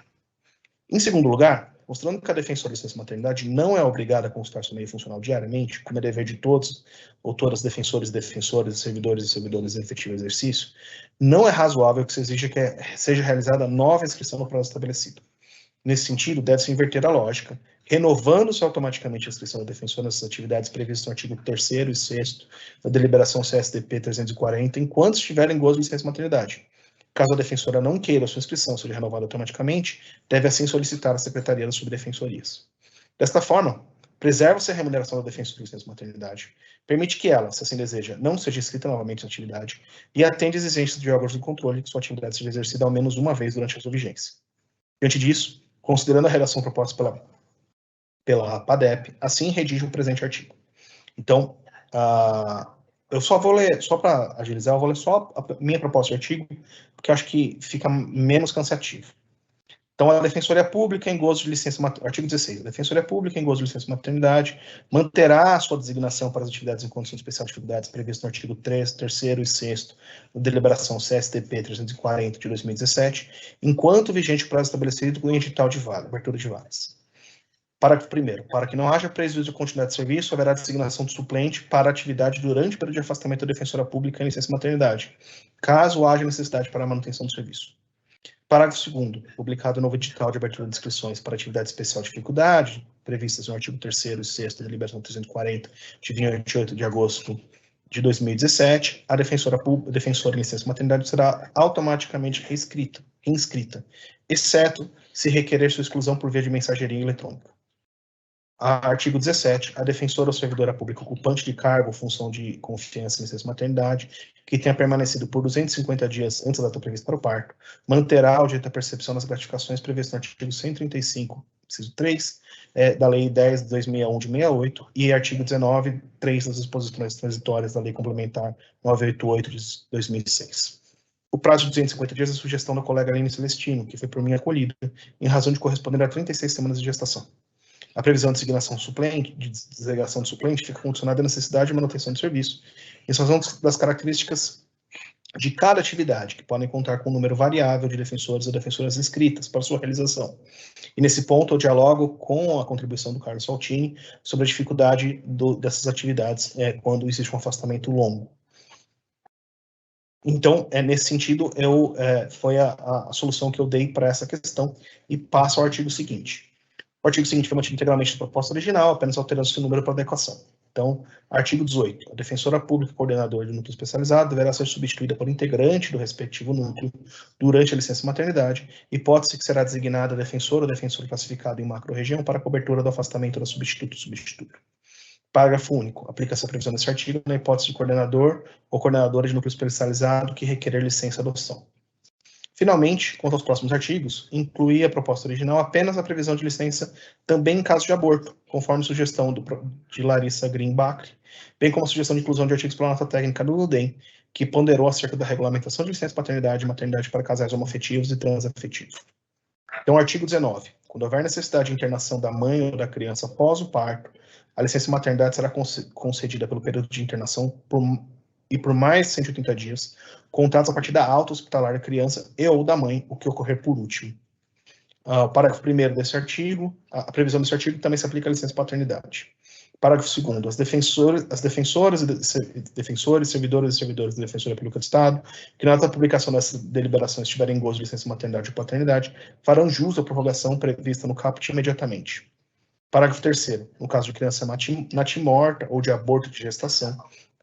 Em segundo lugar, mostrando que a defensora de licença maternidade não é obrigada a consultar seu meio funcional diariamente, como é dever de todos ou todas defensores, servidores e servidores em efetivo exercício, não é razoável que se exija que seja realizada nova inscrição no prazo estabelecido. Nesse sentido, deve-se inverter a lógica, renovando-se automaticamente a inscrição da defensora nessas atividades previstas no artigo 3º e 6º da deliberação CSDP 340, enquanto estiver em gozo de licença maternidade. Caso a defensora não queira a sua inscrição seja renovada automaticamente, deve assim solicitar à Secretaria das Subdefensorias. Desta forma, preserva-se a remuneração da defensora de licença maternidade, permite que ela, se assim deseja, não seja inscrita novamente na atividade e atende às exigências de órgãos de controle que sua atividade seja exercida ao menos uma vez durante a sua vigência. Diante disso, considerando a redação proposta pela PADEP, assim redige o presente artigo. Então, eu só vou ler, só para agilizar, eu vou ler só a minha proposta de artigo, porque acho que fica menos cansativo. Então, a Defensoria Pública, em gozo de licença, artigo 16, a Defensoria Pública, em gozo de licença maternidade, manterá a sua designação para as atividades em condição de especial dificuldades previsto no artigo 3º e 6º da deliberação CSTP 340 de 2017, enquanto vigente o prazo estabelecido com o edital de vaga, abertura de vagas. Parágrafo 1º. Para que não haja prejuízo de continuidade de serviço, haverá designação de suplente para a atividade durante o período de afastamento da Defensora Pública em licença maternidade, caso haja necessidade para a manutenção do serviço. Parágrafo 2º. Publicado novo edital de abertura de inscrições para atividade especial de dificuldade, previstas no artigo 3º e 6º da deliberação 340, de 28 de agosto de 2017, a defensora em licença maternidade será automaticamente reinscrita, exceto se requerer sua exclusão por via de mensageria eletrônica. Artigo 17. A defensora ou servidora pública ocupante de cargo ou função de confiança em licença maternidade, que tenha permanecido por 250 dias antes da data prevista para o parto, manterá o direito à percepção das gratificações previsto no artigo 135, inciso 3, da Lei 10 de 2001 de 68 e artigo 19, 3 das disposições transitórias da Lei Complementar 988 de 2006. O prazo de 250 dias é sugestão da colega Aline Celestino, que foi por mim acolhida, em razão de corresponder a 36 semanas de gestação. A previsão de designação de suplente fica condicionada à necessidade de manutenção do serviço, em razão das características de cada atividade, que podem contar com um número variável de defensores ou defensoras inscritas para sua realização. E nesse ponto eu dialogo com a contribuição do Carlos Saltini sobre a dificuldade dessas atividades quando existe um afastamento longo. Então, nesse sentido, foi a solução que eu dei para essa questão e passo ao artigo seguinte. O artigo seguinte foi mantido integralmente na proposta original, apenas alterando-se o número para adequação. Então, artigo 18. A defensora pública coordenadora de núcleo especializado deverá ser substituída por integrante do respectivo núcleo durante a licença maternidade, hipótese que será designada defensora ou defensor classificado em macro-região para a cobertura do afastamento da substituto ou substituto. Parágrafo único. Aplica-se a previsão desse artigo na hipótese de coordenador ou coordenadora de núcleo especializado que requerer licença adoção. Finalmente, quanto aos próximos artigos, inclui a proposta original apenas a previsão de licença também em caso de aborto, conforme sugestão de Larissa Greenbach, bem como a sugestão de inclusão de artigos pela nota técnica do LUDEM, que ponderou acerca da regulamentação de licença paternidade e maternidade para casais homoafetivos e transafetivos. Então, artigo 19. Quando houver necessidade de internação da mãe ou da criança após o parto, a licença maternidade será concedida pelo período de internação por mais de 180 dias, contados a partir da alta hospitalar da criança e ou da mãe, o que ocorrer por último. Parágrafo 1º desse artigo, a previsão desse artigo também se aplica à licença paternidade. Parágrafo 2º, as defensoras, defensores, servidores e servidoras da Defensoria Pública do Estado, que na data da publicação dessas deliberações estiverem em gozo de licença maternidade ou paternidade, farão jus à prorrogação prevista no caput imediatamente. Parágrafo 3º, no caso de criança natimorta ou de aborto de gestação,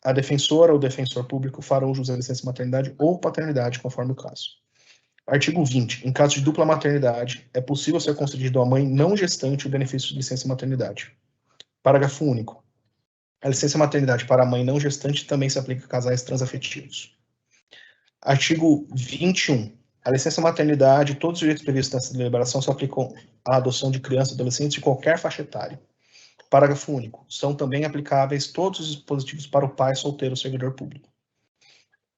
a defensora ou defensor público farão jus à licença maternidade ou paternidade, conforme o caso. Artigo 20. Em caso de dupla maternidade, é possível ser concedido à mãe não gestante o benefício de licença maternidade. Parágrafo único. A licença maternidade para a mãe não gestante também se aplica a casais transafetivos. Artigo 21. A licença maternidade e todos os direitos previstos nessa deliberação se aplicam à adoção de crianças e adolescentes de qualquer faixa etária. Parágrafo único. São também aplicáveis todos os dispositivos para o pai solteiro servidor público.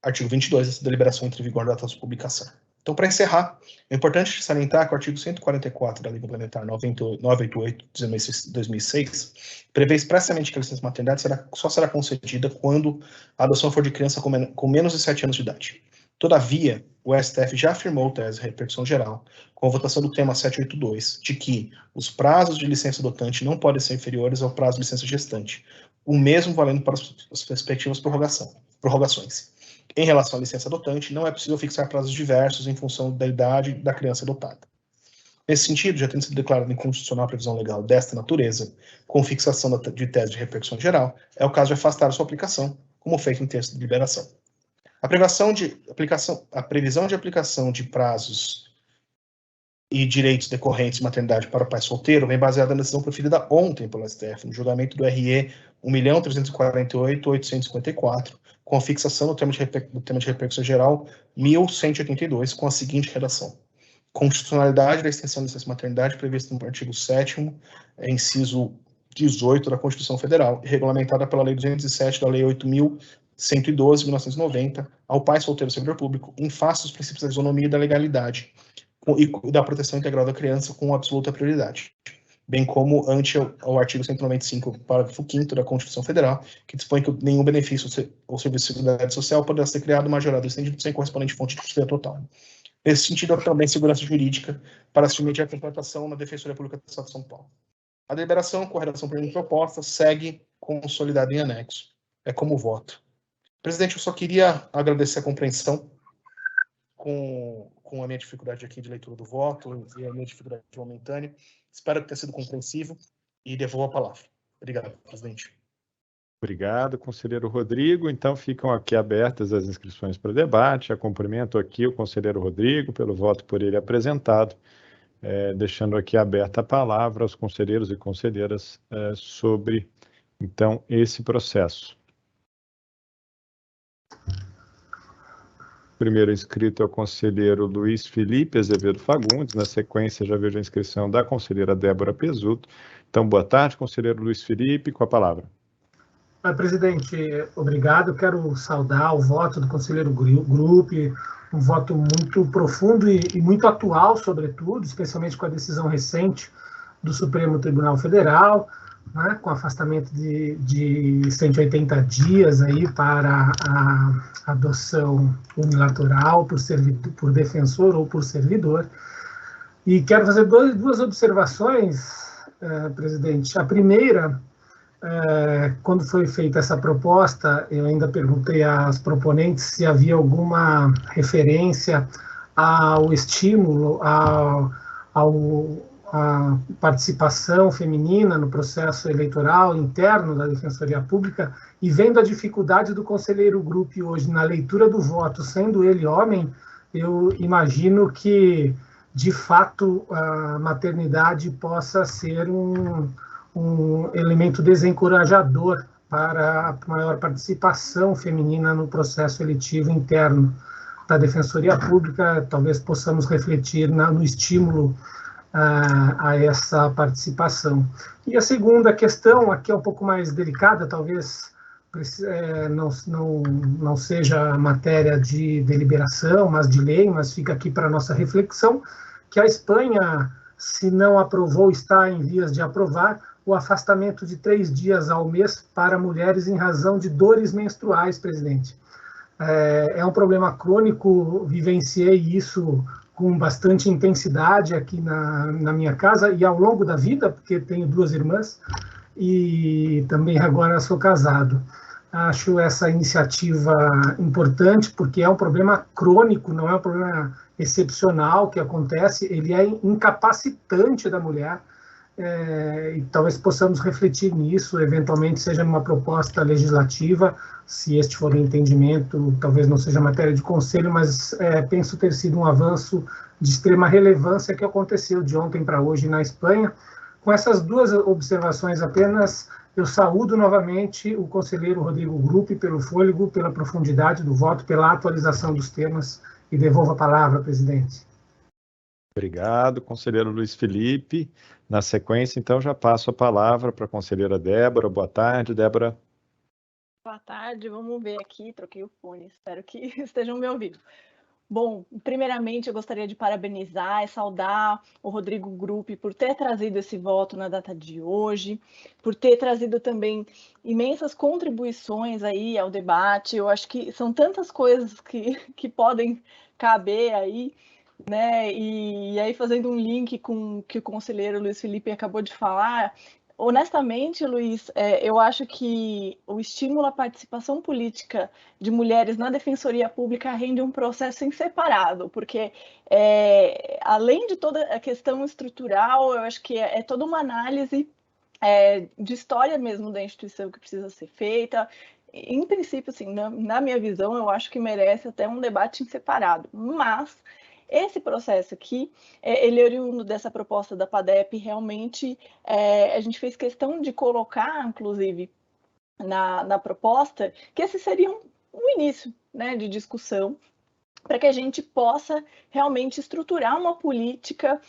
Artigo 22. Essa deliberação entra em vigor na data de publicação. Então, para encerrar, é importante salientar que o artigo 144 da Lei Complementar 988 de 2006 prevê expressamente que a licença maternidade só será concedida quando a adoção for de criança com menos de 7 anos de idade. Todavia, o STF já afirmou, tese de repercussão geral, com a votação do tema 782, de que os prazos de licença adotante não podem ser inferiores ao prazo de licença gestante, o mesmo valendo para as respectivas prorrogações. Em relação à licença adotante, não é possível fixar prazos diversos em função da idade da criança adotada. Nesse sentido, já tendo sido declarada inconstitucional a previsão legal desta natureza, com fixação de tese de repercussão geral, é o caso de afastar a sua aplicação, como feito em texto de liberação. A previsão de aplicação de prazos e direitos decorrentes de maternidade para o pai solteiro vem baseada na decisão proferida ontem pelo STF, no julgamento do RE 1.348.854, com a fixação do tema de repercussão geral 1182, com a seguinte redação. Constitucionalidade da extensão da licença maternidade prevista no artigo 7º, inciso 18 da Constituição Federal, e regulamentada pela Lei 207 da Lei 8.000 112, 1990, ao pai solteiro servidor público, em face dos princípios da isonomia e da legalidade e da proteção integral da criança com absoluta prioridade, bem como ante ao artigo 195, parágrafo 5º da Constituição Federal, que dispõe que nenhum benefício ou serviço de seguridade social poderá ser criado, majorado ou estendido sem correspondente fonte de custeio total. Nesse sentido, há também segurança jurídica para se submeter à interpretação na Defensoria Pública do Estado de São Paulo. A deliberação, com a redação por mim proposta, segue consolidada em anexo. É como voto. Presidente, eu só queria agradecer a compreensão com a minha dificuldade aqui de leitura do voto e a minha dificuldade momentânea. Espero que tenha sido compreensivo e devolvo a palavra. Obrigado, presidente. Obrigado, conselheiro Rodrigo. Então, ficam aqui abertas as inscrições para o debate. Eu cumprimento aqui o conselheiro Rodrigo pelo voto por ele apresentado, deixando aqui aberta a palavra aos conselheiros e conselheiras sobre, então, esse processo. O primeiro inscrito é o conselheiro Luiz Felipe Azevedo Fagundes. Na sequência, já vejo a inscrição da conselheira Débora Pesuto. Então, boa tarde, conselheiro Luiz Felipe, com a palavra. Presidente, obrigado. Quero saudar o voto do conselheiro Grupp, um voto muito profundo e muito atual, sobretudo, especialmente com a decisão recente do Supremo Tribunal Federal, né, com afastamento de 180 dias aí para a adoção unilateral por defensor ou por servidor. E quero fazer duas observações, presidente. A primeira, quando foi feita essa proposta, eu ainda perguntei às proponentes se havia alguma referência ao estímulo, à participação feminina no processo eleitoral interno da Defensoria Pública, e vendo a dificuldade do conselheiro Grupp hoje na leitura do voto, sendo ele homem, eu imagino que, de fato, a maternidade possa ser um elemento desencorajador para a maior participação feminina no processo eletivo interno da Defensoria Pública. Talvez possamos refletir no estímulo a essa participação. E a segunda questão, aqui é um pouco mais delicada, talvez não seja matéria de deliberação, mas de lei, mas fica aqui para nossa reflexão, que a Espanha, se não aprovou, está em vias de aprovar o afastamento de 3 dias ao mês para mulheres em razão de dores menstruais, presidente. É um problema crônico, vivenciei isso com bastante intensidade aqui na minha casa e ao longo da vida, porque tenho 2 irmãs e também agora sou casado. Acho essa iniciativa importante porque é um problema crônico, não é um problema excepcional que acontece, ele é incapacitante da mulher. E talvez possamos refletir nisso, eventualmente seja numa proposta legislativa, se este for o entendimento, talvez não seja matéria de conselho, mas penso ter sido um avanço de extrema relevância que aconteceu de ontem para hoje na Espanha. Com essas 2 observações apenas, eu saúdo novamente o conselheiro Rodrigo Grupp pelo fôlego, pela profundidade do voto, pela atualização dos temas, e devolvo a palavra, presidente. Obrigado, conselheiro Luiz Felipe. Na sequência, então, já passo a palavra para a conselheira Débora. Boa tarde, Débora. Boa tarde, vamos ver aqui, troquei o fone, espero que estejam me ouvindo. Bom, primeiramente eu gostaria de parabenizar e saudar o Rodrigo Grupp por ter trazido esse voto na data de hoje, por ter trazido também imensas contribuições aí ao debate. Eu acho que são tantas coisas que podem caber aí, né? E aí, fazendo um link com o que o conselheiro Luiz Felipe acabou de falar, honestamente, Luiz, eu acho que o estímulo à participação política de mulheres na Defensoria Pública rende um processo em separado, porque além de toda a questão estrutural, eu acho que é toda uma análise de história mesmo da instituição que precisa ser feita. Em princípio, assim, na minha visão, eu acho que merece até um debate em separado, mas esse processo aqui, ele é oriundo dessa proposta da PADEP, realmente a gente fez questão de colocar, inclusive, na proposta, que esse seria um início, né, de discussão, para que a gente possa realmente estruturar uma política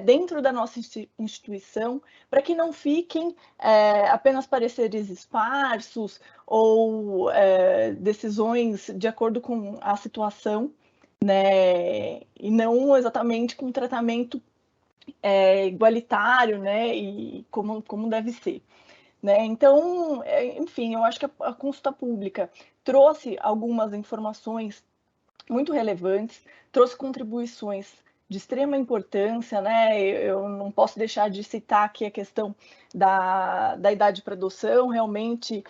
dentro da nossa instituição, para que não fiquem apenas pareceres esparsos ou decisões de acordo com a situação, né, e não exatamente com um tratamento igualitário, né, e como deve ser. Né? Então, enfim, eu acho que a consulta pública trouxe algumas informações muito relevantes, trouxe contribuições de extrema importância, né? Eu não posso deixar de citar aqui a questão da idade para adoção. Realmente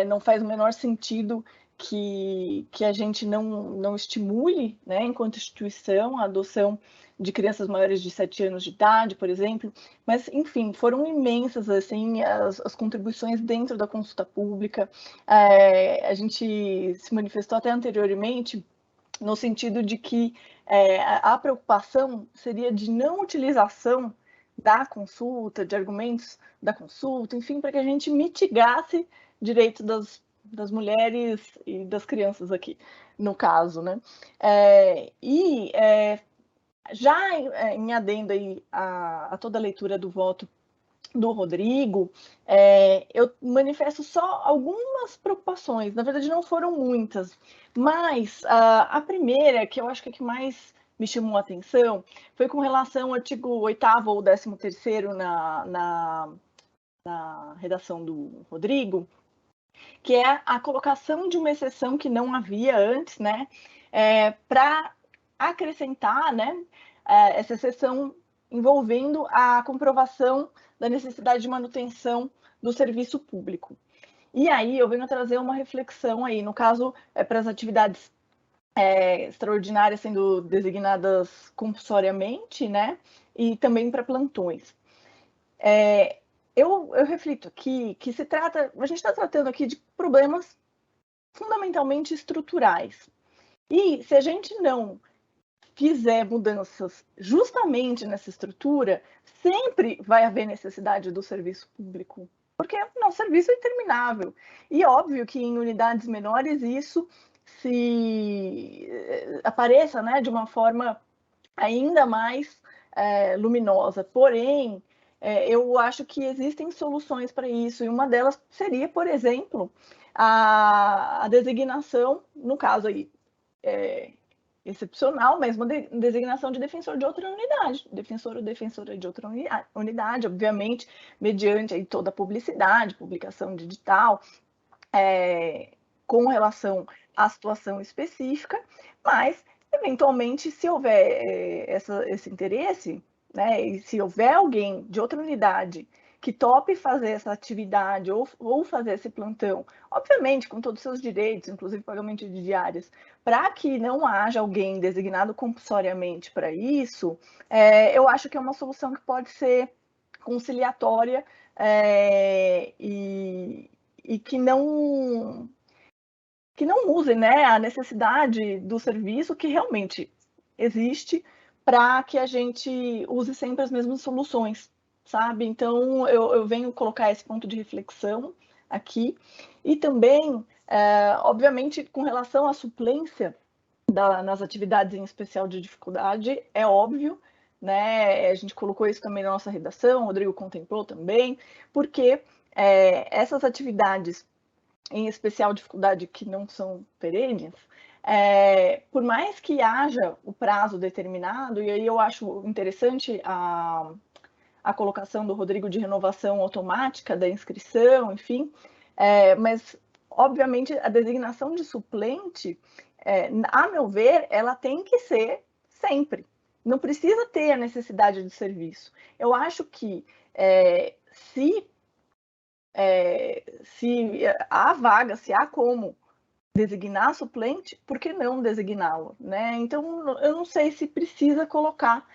não faz o menor sentido que a gente não estimule, né, enquanto instituição, a adoção de crianças maiores de 7 anos de idade, por exemplo, mas, enfim, foram imensas, assim, as contribuições dentro da consulta pública. A gente se manifestou até anteriormente no sentido de que a preocupação seria de não utilização da consulta, de argumentos da consulta, enfim, para que a gente mitigasse direito das mulheres e das crianças aqui, no caso, né? Já em adendo aí a toda a leitura do voto do Rodrigo, eu manifesto só algumas preocupações, na verdade não foram muitas, mas a primeira, que eu acho que é que mais me chamou a atenção, foi com relação ao artigo 8º ou 13º na redação do Rodrigo, que é a colocação de uma exceção que não havia antes, né, para acrescentar, né, essa exceção envolvendo a comprovação da necessidade de manutenção do serviço público. E aí eu venho trazer uma reflexão aí, no caso, para as atividades extraordinárias sendo designadas compulsoriamente, né, e também para plantões. Eu reflito aqui que a gente está tratando aqui de problemas fundamentalmente estruturais. E se a gente não fizer mudanças justamente nessa estrutura, sempre vai haver necessidade do serviço público, porque o serviço é interminável. E óbvio que em unidades menores isso se apareça, né, de uma forma ainda mais luminosa. Porém, eu acho que existem soluções para isso, e uma delas seria, por exemplo, a designação, no caso aí, excepcional, mas uma designação de defensor de outra unidade, defensor ou defensora de outra unidade, obviamente, mediante aí toda a publicidade, publicação digital, com relação à situação específica, mas, eventualmente, se houver esse interesse, né, e se houver alguém de outra unidade que tope fazer essa atividade ou fazer esse plantão, obviamente com todos os seus direitos, inclusive pagamento de diárias, para que não haja alguém designado compulsoriamente para isso, eu acho que é uma solução que pode ser conciliatória e que não use, né, a necessidade do serviço que realmente existe, para que a gente use sempre as mesmas soluções, sabe? Então, eu venho colocar esse ponto de reflexão aqui. E também, obviamente, com relação à suplência nas atividades em especial de dificuldade, é óbvio, né? A gente colocou isso também na nossa redação, o Rodrigo contemplou também, porque essas atividades em especial dificuldade que não são perenes, por mais que haja o prazo determinado, e aí eu acho interessante a colocação do Rodrigo de renovação automática da inscrição, enfim, mas, obviamente, a designação de suplente, a meu ver, ela tem que ser sempre. Não precisa ter a necessidade de serviço. Eu acho que se há vaga, se há como designar suplente, por que não designá-lo, né? Então, eu não sei se precisa colocar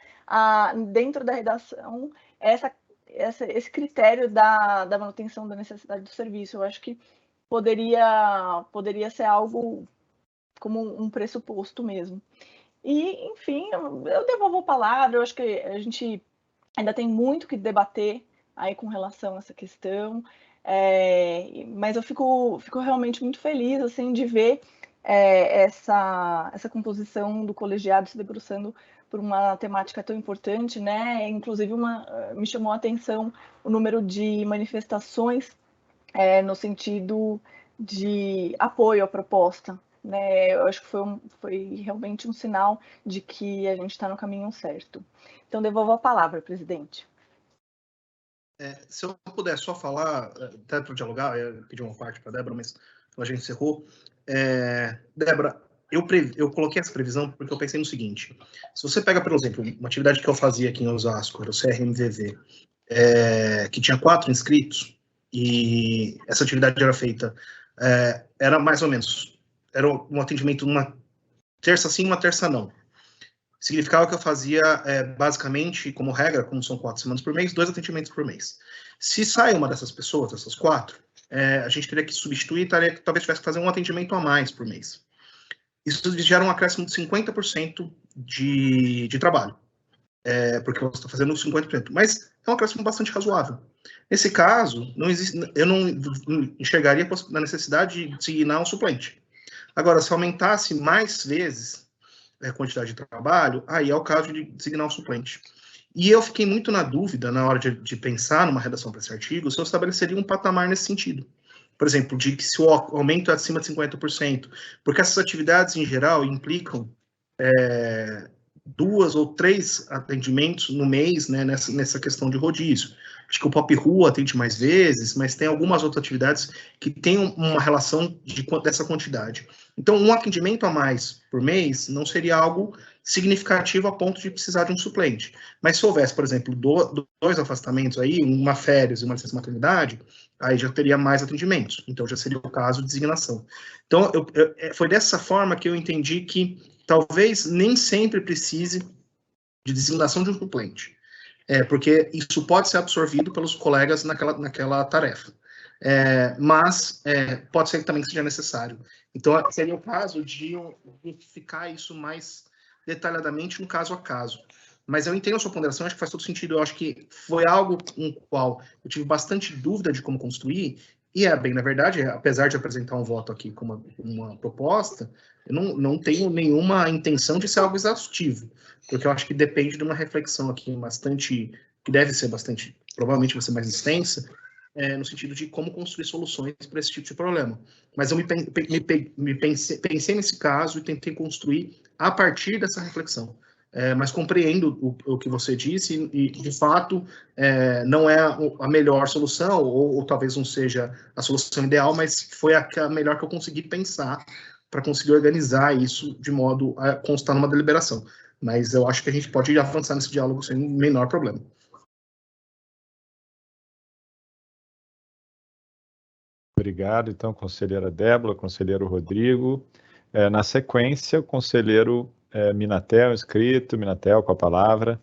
dentro da redação esse critério da manutenção da necessidade do serviço. Eu acho que poderia ser algo como um pressuposto mesmo. E, enfim, eu devolvo a palavra. Eu acho que a gente ainda tem muito que debater aí com relação a essa questão, mas eu fico realmente muito feliz, assim, de ver essa composição do colegiado se debruçando por uma temática tão importante, né? Inclusive, me chamou a atenção o número de manifestações no sentido de apoio à proposta, né? Eu acho que foi realmente um sinal de que a gente está no caminho certo. Então, devolvo a palavra, presidente. Se eu puder só falar, até para dialogar, eu pedi uma parte para a Débora, mas a gente encerrou. Débora, eu coloquei essa previsão porque eu pensei no seguinte: se você pega, por exemplo, uma atividade que eu fazia aqui em Osasco, era o CRMVV, que tinha 4 inscritos, e essa atividade era feita, era mais ou menos, era um atendimento uma terça sim, uma terça não. Significava que eu fazia, basicamente, como regra, como são 4 semanas por mês, 2 atendimentos por mês. Se sai uma dessas pessoas, dessas 4, a gente teria que substituir, talvez tivesse que fazer um atendimento a mais por mês. Isso gera um acréscimo de 50% de trabalho, porque você está fazendo 50%, mas é um acréscimo bastante razoável. Nesse caso, eu não enxergaria a necessidade de designar um suplente. Agora, se aumentasse mais vezes a quantidade de trabalho, aí é o caso de designar um suplente. E eu fiquei muito na dúvida, na hora de pensar numa redação para esse artigo, se eu estabeleceria um patamar nesse sentido. Por exemplo, de que se o aumento é acima de 50%, porque essas atividades, em geral, implicam 2 ou 3 atendimentos no mês, né, nessa questão de rodízio. Acho que o Pop Rua atende mais vezes, mas tem algumas outras atividades que têm uma relação dessa quantidade. Então, um atendimento a mais por mês não seria algo significativo a ponto de precisar de um suplente. Mas se houvesse, por exemplo, 2 afastamentos aí, uma férias e uma licença maternidade, aí já teria mais atendimentos. Então, já seria o caso de designação. Então, foi dessa forma que eu entendi que talvez nem sempre precise de designação de um suplente. Porque isso pode ser absorvido pelos colegas naquela tarefa. Mas pode ser que também seja necessário. Então, seria o caso de verificar isso mais detalhadamente no caso a caso. Mas eu entendo a sua ponderação, acho que faz todo sentido. Eu acho que foi algo com o qual eu tive bastante dúvida de como construir, e bem, na verdade, apesar de apresentar um voto aqui com uma proposta, eu não tenho nenhuma intenção de ser algo exaustivo, porque eu acho que depende de uma reflexão aqui que deve ser bastante, provavelmente vai ser mais extensa, no sentido de como construir soluções para esse tipo de problema. Mas eu pensei nesse caso e tentei construir a partir dessa reflexão. Mas compreendo o que você disse e de fato, não é a melhor solução, ou talvez não seja a solução ideal, mas foi a melhor que eu consegui pensar para conseguir organizar isso de modo a constar numa deliberação. Mas eu acho que a gente pode avançar nesse diálogo sem o menor problema. Obrigado, então, conselheira Débora, conselheiro Rodrigo. Na sequência, o conselheiro Minatel, inscrito. Minatel, com a palavra.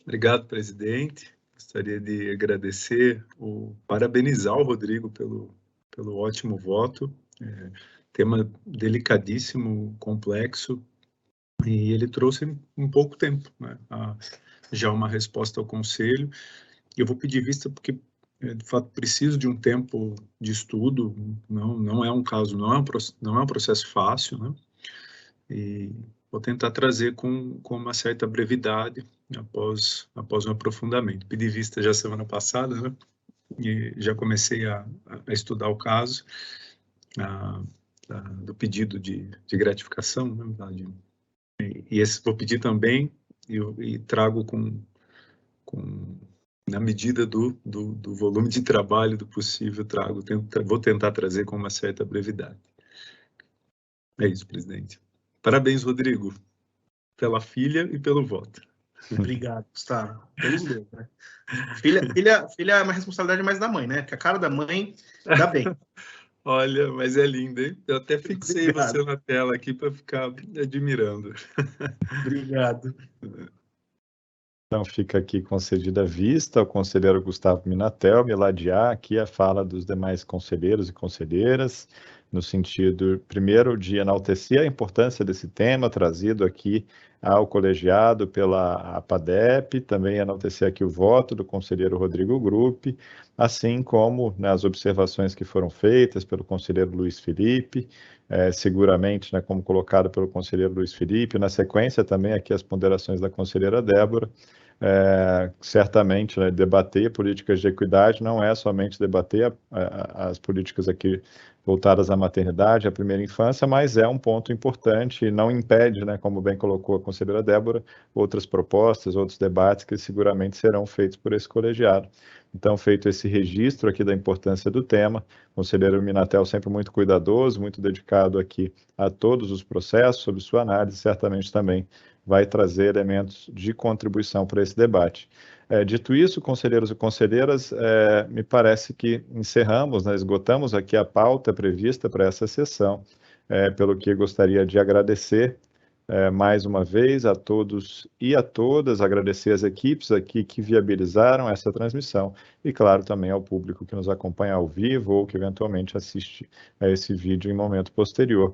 Obrigado, presidente. Gostaria de agradecer, parabenizar o Rodrigo pelo ótimo voto. Tema delicadíssimo, complexo, e ele trouxe em pouco tempo, né, já uma resposta ao conselho. Eu vou pedir vista porque, de fato, preciso de um tempo de estudo, não é um caso, não é um processo fácil, né? E vou tentar trazer com uma certa brevidade após um aprofundamento. Pedi vista já semana passada, né? E já comecei a estudar o caso do pedido de gratificação, na verdade. E esse vou pedir também e trago na medida do volume de trabalho do possível, vou tentar trazer com uma certa brevidade. É isso, presidente. Parabéns, Rodrigo, pela filha e pelo voto. Obrigado, Gustavo. Pelos dois, né? Filha é uma responsabilidade mais da mãe, né? Porque a cara da mãe dá bem. Olha, mas é lindo, hein? Eu até fixei você na tela aqui para ficar admirando. Obrigado. Então, fica aqui concedida a vista ao conselheiro Gustavo Minatel, me ladear aqui a fala dos demais conselheiros e conselheiras. no sentido, primeiro, de enaltecer a importância desse tema trazido aqui ao colegiado pela APADEP, também enaltecer aqui o voto do conselheiro Rodrigo Gruppi, assim como, né, as observações que foram feitas pelo conselheiro Luiz Felipe, seguramente, né, como colocado pelo conselheiro Luiz Felipe, na sequência também aqui as ponderações da conselheira Débora. Certamente, né, debater políticas de equidade não é somente debater as políticas aqui voltadas à maternidade, à primeira infância, mas é um ponto importante e não impede, né, como bem colocou a conselheira Débora, outras propostas, outros debates que seguramente serão feitos por esse colegiado. Então, feito esse registro aqui da importância do tema, o conselheiro Minatel sempre muito cuidadoso, muito dedicado aqui a todos os processos, sob sua análise, certamente também vai trazer elementos de contribuição para esse debate. Dito isso, conselheiros e conselheiras, me parece que encerramos, né, esgotamos aqui a pauta prevista para essa sessão, pelo que gostaria de agradecer mais uma vez a todos e a todas, agradecer as equipes aqui que viabilizaram essa transmissão e, claro, também ao público que nos acompanha ao vivo ou que eventualmente assiste a esse vídeo em momento posterior.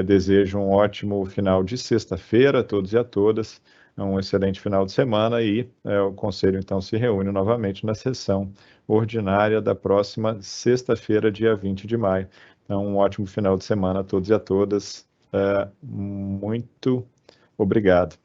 Desejo um ótimo final de sexta-feira a todos e a todas, um excelente final de semana e o Conselho, então, se reúne novamente na sessão ordinária da próxima sexta-feira, dia 20 de maio. Então, um ótimo final de semana a todos e a todas. Muito obrigado.